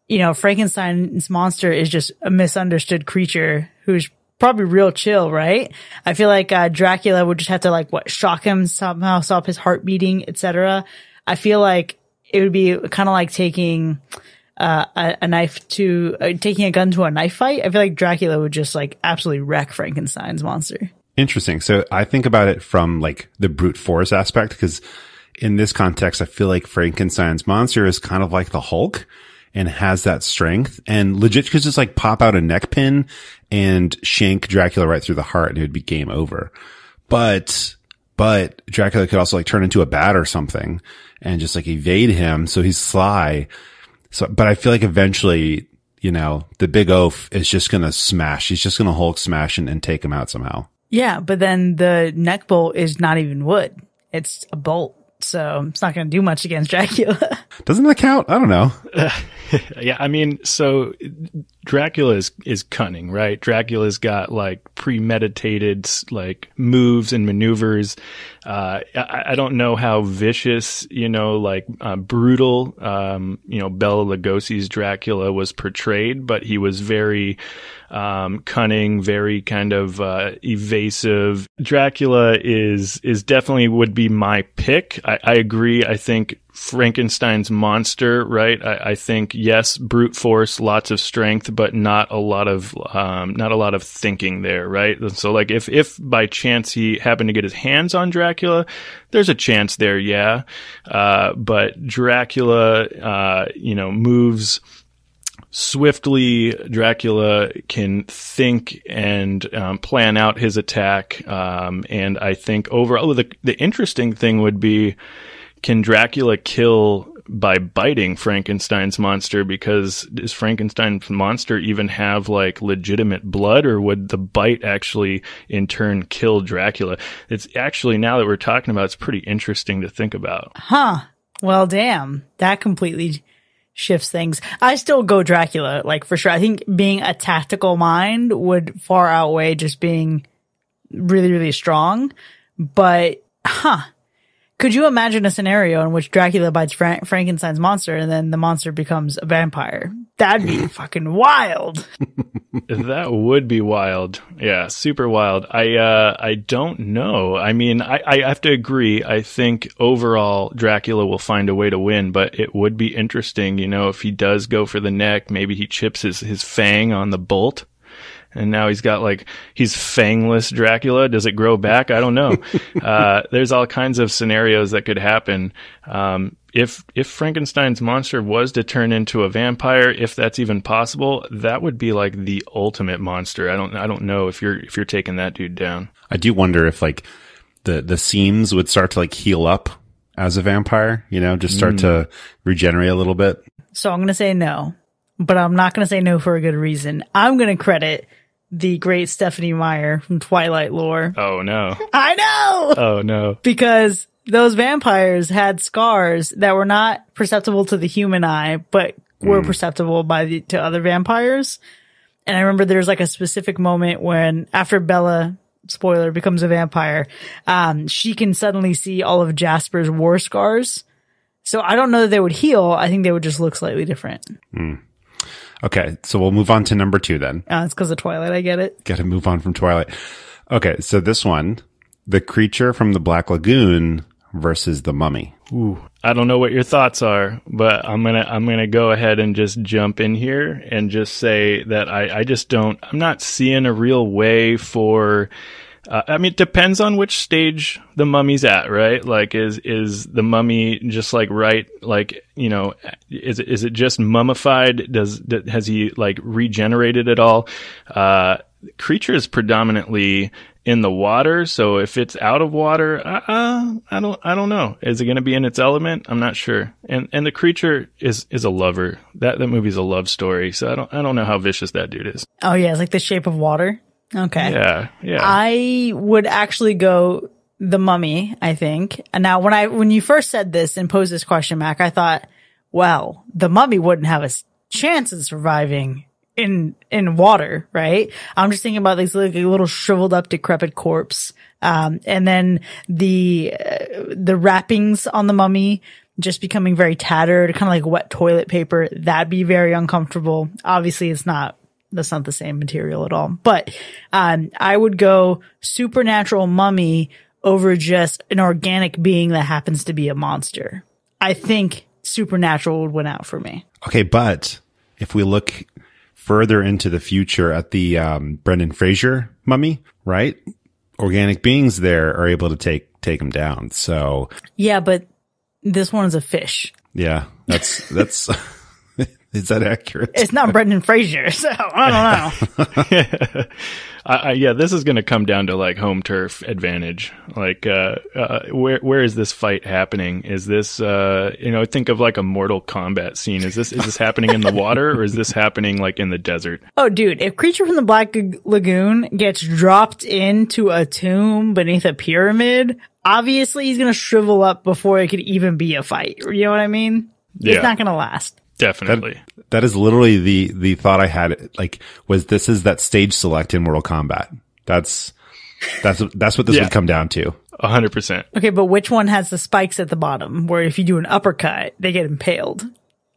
you know, Frankenstein's monster is just a misunderstood creature who's probably real chill, right? I feel like Dracula would just have to shock him somehow, stop his heart beating, etc. I feel like it would be kind of like taking taking a gun to a knife fight. I feel like Dracula would just absolutely wreck Frankenstein's monster. Interesting. So I think about it from the brute force aspect, because in this context, I feel like Frankenstein's monster is kind of like the Hulk and has that strength and legit could just pop out a neck pin and shank Dracula right through the heart and it would be game over. But Dracula could also turn into a bat or something and just evade him. So he's sly. So, but I feel like eventually, the big oaf is just going to smash. He's just going to Hulk smash and take him out somehow. Yeah, but then the neck bolt is not even wood. It's a bolt. So it's not going to do much against Dracula. Doesn't that count? I don't know. Yeah, I mean, so Dracula is cunning, right? Dracula's got like premeditated like moves and maneuvers. I don't know how vicious, like brutal, Bela Lugosi's Dracula was portrayed, but he was very cunning, very kind of evasive. Dracula is definitely would be my pick. I agree. I think Frankenstein's monster, right? I think, yes, brute force, lots of strength, but not a lot of thinking there, right? So like if by chance he happened to get his hands on Dracula, there's a chance there, yeah. But Dracula, moves swiftly. Dracula can think and plan out his attack. And I think overall, the interesting thing would be, can Dracula kill by biting Frankenstein's monster? Because does Frankenstein's monster even have like legitimate blood, or would the bite actually in turn kill Dracula? It's actually, now that we're talking about it, it's pretty interesting to think about. Huh. Well, damn. That completely shifts things. I still go Dracula, like for sure. I think being a tactical mind would far outweigh just being really, really strong. But, could you imagine a scenario in which Dracula bites Frankenstein's monster and then the monster becomes a vampire? That'd be fucking wild. That would be wild. Yeah, super wild. I don't know. I mean, I have to agree. I think overall Dracula will find a way to win, but it would be interesting, if he does go for the neck, maybe he chips his fang on the bolt. And now he's fangless Dracula. Does it grow back? I don't know. There's all kinds of scenarios that could happen. If Frankenstein's monster was to turn into a vampire, if that's even possible, that would be like the ultimate monster. I don't know if you're taking that dude down. I do wonder if like the seams would start to like heal up as a vampire, just start to regenerate a little bit. So I'm going to say no, but I'm not going to say no for a good reason. I'm going to credit the great Stephenie Meyer from Twilight lore. Oh, no. I know! Oh, no. Because those vampires had scars that were not perceptible to the human eye, but were perceptible to other vampires. And I remember there's like a specific moment when, after Bella, spoiler, becomes a vampire, she can suddenly see all of Jasper's war scars. So I don't know that they would heal. I think they would just look slightly different. Okay, so we'll move on to number 2 then. It's because of Twilight, I get it. Got to move on from Twilight. Okay, so this one, the creature from the Black Lagoon versus the mummy. Ooh, I don't know what your thoughts are, but I'm gonna go ahead and just jump in here and just say that I'm not seeing a real way for. I mean, it depends on which stage the mummy's at, right? Like, is the mummy just like, right? Like, is it just mummified? Has he like regenerated at all? Creature is predominantly in the water. So if it's out of water, I don't know. Is it going to be in its element? I'm not sure. And the creature is a lover. That movie's a love story. So I don't know how vicious that dude is. Oh yeah. It's like The Shape of Water. Okay. Yeah. I would actually go the mummy, I think. And now when you first said this and posed this question, Mac, I thought, well, the mummy wouldn't have a chance of surviving in water, right? I'm just thinking about these like a little shriveled up, decrepit corpse. And then the wrappings on the mummy just becoming very tattered, kind of like wet toilet paper. That'd be very uncomfortable. Obviously that's not the same material at all. But I would go supernatural mummy over just an organic being that happens to be a monster. I think supernatural would win out for me. Okay, but if we look further into the future at the Brendan Fraser mummy, right? Organic beings there are able to take them down. So yeah, but this one is a fish. Yeah, that's is that accurate? It's not Brendan Fraser, so I don't know. Yeah, this is going to come down to like home turf advantage. Like, where is this fight happening? Is this, think of like a Mortal Kombat scene. Is this happening in the water, or is this happening like in the desert? Oh, dude, if Creature from the Black Lagoon gets dropped into a tomb beneath a pyramid, obviously he's going to shrivel up before it could even be a fight. You know what I mean? It's not going to last. Definitely. That is literally the thought I had, like, this is that stage select in Mortal Kombat. That's what this would come down to. 100%. Okay, but which one has the spikes at the bottom where if you do an uppercut, they get impaled?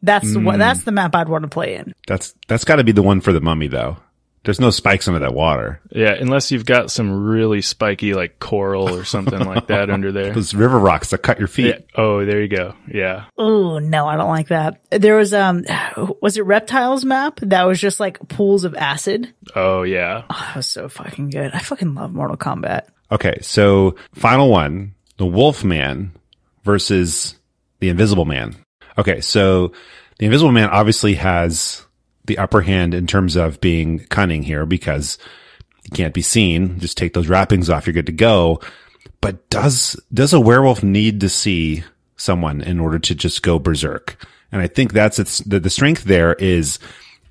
That's the map I'd want to play in. That's got to be the one for the mummy, though. There's no spikes under that water. Yeah, unless you've got some really spiky, like coral or something like that under there. Those river rocks that cut your feet. Yeah. Oh, there you go. Yeah. Oh, no, I don't like that. There was it Reptiles map? That was just like pools of acid. Oh, yeah. Oh, that was so fucking good. I fucking love Mortal Kombat. Okay, so final one, the Wolfman versus the Invisible Man. Okay, so the Invisible Man obviously has the upper hand in terms of being cunning here because you can't be seen. Just take those wrappings off, you're good to go. But does a werewolf need to see someone in order to just go berserk? And I think that's the strength there is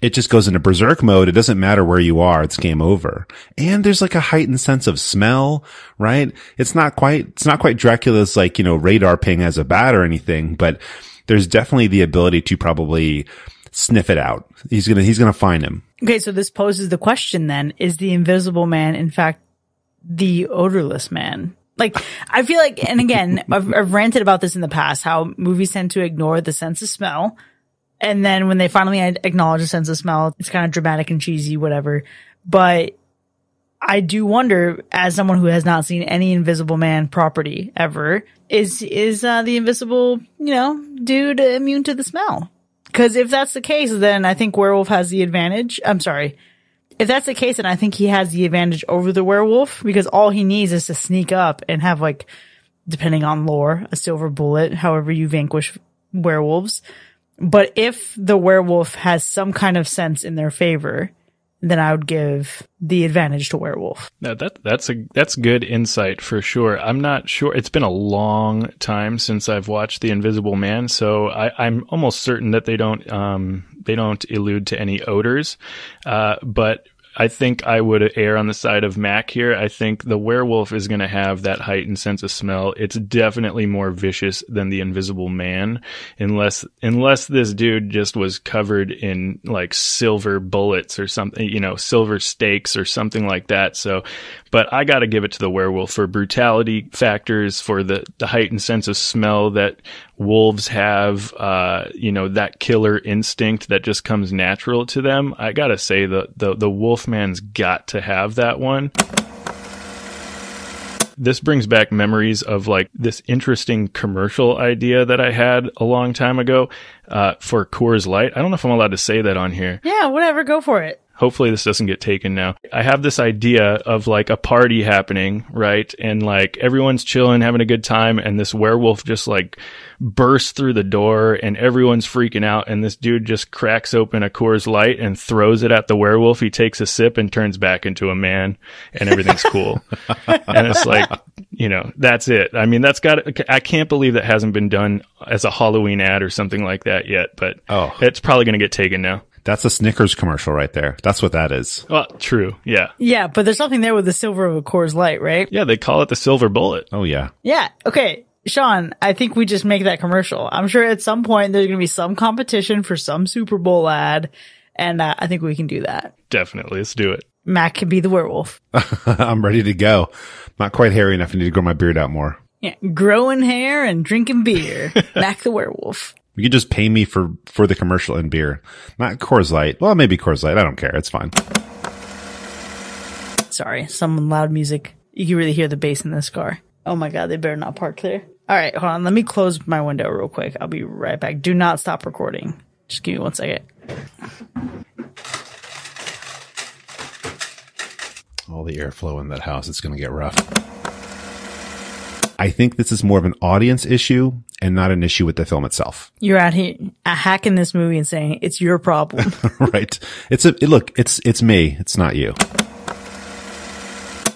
it just goes into berserk mode. It doesn't matter where you are. It's game over. And there's like a heightened sense of smell, right? It's not quite Dracula's like, radar ping as a bat or anything, but there's definitely the ability to probably sniff it out. He's gonna find him. Okay, so this poses the question then, is the Invisible Man in fact the odorless man? Like, I feel like, and again, I've ranted about this in the past, how movies tend to ignore the sense of smell. And then when they finally acknowledge the sense of smell, it's kind of dramatic and cheesy, whatever. But I do wonder, as someone who has not seen any Invisible Man property ever, is the invisible, dude immune to the smell? Because if that's the case, then I think werewolf has the advantage. I'm sorry. If that's the case, then I think he has the advantage over the werewolf because all he needs is to sneak up and have, like, depending on lore, a silver bullet, however you vanquish werewolves. But if the werewolf has some kind of sense in their favor, then I would give the advantage to werewolf. No, that's good insight for sure. I'm not sure. It's been a long time since I've watched The Invisible Man, so I'm almost certain that they don't allude to any odors. But I think I would err on the side of Mac here. I think the werewolf is going to have that heightened sense of smell. It's definitely more vicious than the Invisible Man, unless this dude just was covered in like silver bullets or something, silver stakes or something like that. So, but I got to give it to the werewolf for brutality factors, for the heightened sense of smell that wolves have, that killer instinct that just comes natural to them. I gotta say the Wolfman's got to have that one. This brings back memories of like this interesting commercial idea that I had a long time ago, for Coors Light. I don't know if I'm allowed to say that on here. Yeah, whatever, go for it. Hopefully this doesn't get taken now. I have this idea of like a party happening, right? And like everyone's chilling, having a good time. And this werewolf just like bursts through the door and everyone's freaking out. And this dude just cracks open a Coors Light and throws it at the werewolf. He takes a sip and turns back into a man and everything's cool. And it's like, that's it. I mean, I can't believe that hasn't been done as a Halloween ad or something like that yet, but it's probably going to get taken now. That's a Snickers commercial right there. That's what that is. Well, true. Yeah. Yeah, but there's something there with the silver of a Coors Light, right? Yeah, they call it the silver bullet. Oh, yeah. Yeah. Okay. Sean, I think we just make that commercial. I'm sure at some point there's going to be some competition for some Super Bowl ad, and I think we can do that. Definitely. Let's do it. Mac can be the werewolf. I'm ready to go. Not quite hairy enough. I need to grow my beard out more. Yeah. Growing hair and drinking beer. Mac the werewolf. You could just pay me for the commercial and beer. Not Coors Light. Well, maybe Coors Light. I don't care. It's fine. Sorry. Some loud music. You can really hear the bass in this car. Oh my God. They better not park there. All right. Hold on. Let me close my window real quick. I'll be right back. Do not stop recording. Just give me 1 second. All the airflow in that house. It's going to get rough. I think this is more of an audience issue and not an issue with the film itself. You're out here hacking this movie and saying it's your problem. Right. It's me. It's not you.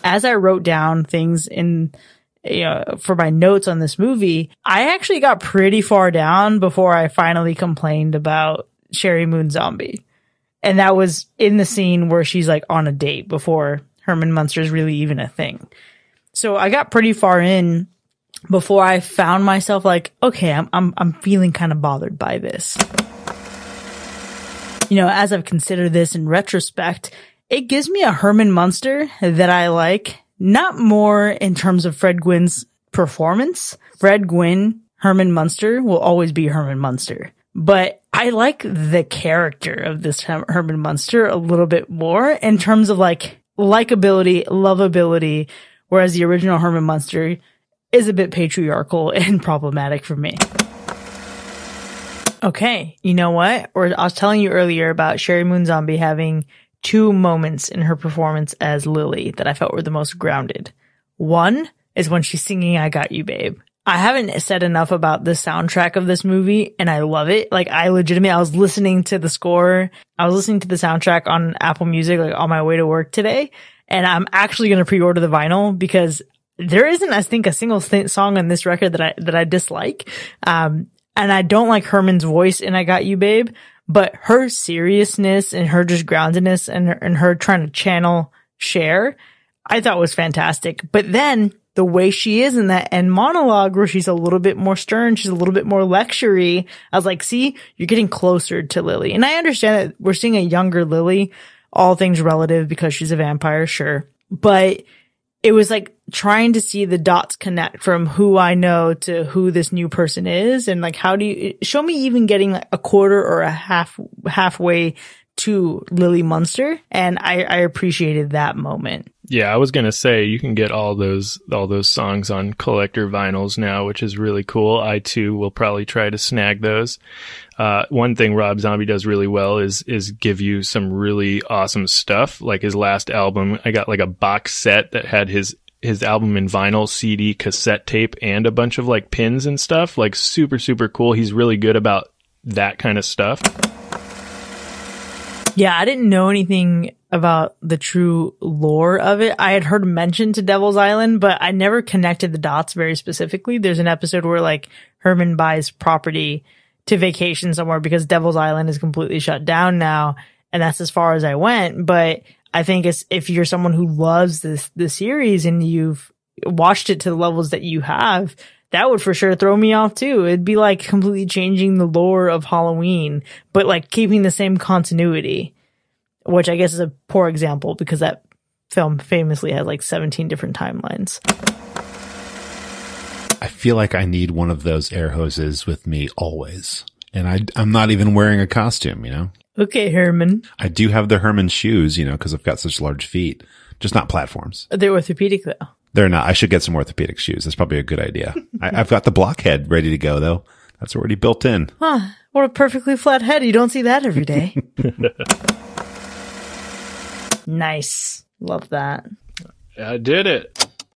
As I wrote down things for my notes on this movie, I actually got pretty far down before I finally complained about Sherry Moon Zombie. And that was in the scene where she's like on a date before Herman Munster's really even a thing. So I got pretty far in before I found myself like, okay, I'm feeling kind of bothered by this. You know, as I've considered this in retrospect, it gives me a Herman Munster that I like, not more in terms of Fred Gwynne's performance. Fred Gwynne, Herman Munster will always be Herman Munster. But I like the character of this Herman Munster a little bit more in terms of like likability, lovability, whereas the original Herman Munster is a bit patriarchal and problematic for me. Okay, you know what? I was telling you earlier about Sherry Moon Zombie having 2 moments in her performance as Lily that I felt were the most grounded. One is when she's singing I Got You, Babe. I haven't said enough about the soundtrack of this movie, and I love it. Like, I was listening to the score. I was listening to the soundtrack on Apple Music, like, on my way to work today, and I'm actually going to pre-order the vinyl because there isn't, I think, a single song on this record that I dislike. And I don't like Herman's voice in I Got You, Babe, but her seriousness and her just groundedness and her trying to channel Cher, I thought was fantastic. But then the way she is in that end monologue where she's a little bit more stern, she's a little bit more lectury, I was like, see, you're getting closer to Lily. And I understand that we're seeing a younger Lily, all things relative because she's a vampire, sure. But it was like trying to see the dots connect from who I know to who this new person is. And like, how do you show me even getting like a quarter or a halfway to Lily Munster? And I appreciated that moment. Yeah, I was going to say you can get all those songs on collector vinyls now, which is really cool. I too will probably try to snag those. One thing Rob Zombie does really well is give you some really awesome stuff. Like his last album, I got like a box set that had his album in vinyl, CD, cassette tape, and a bunch of like pins and stuff. Like super, super cool. He's really good about that kind of stuff. Yeah, I didn't know anything about the true lore of it. I had heard mention to Devil's Island, but I never connected the dots very specifically. There's an episode where like Herman buys property to vacation somewhere because Devil's Island is completely shut down now. And that's as far as I went. But I think if you're someone who loves the series and you've watched it to the levels that you have, that would for sure throw me off too. It'd be like completely changing the lore of Halloween, but like keeping the same continuity, which I guess is a poor example because that film famously has like 17 different timelines. I feel like I need one of those air hoses with me always. And I'm not even wearing a costume, you know? Okay, Herman. I do have the Herman shoes, you know, because I've got such large feet. Just not platforms. They're orthopedic though. They're not. I should get some orthopedic shoes. That's probably a good idea. I've got the blockhead ready to go, though. That's already built in. Huh. What a perfectly flat head. You don't see that every day. Nice. Love that. I did it.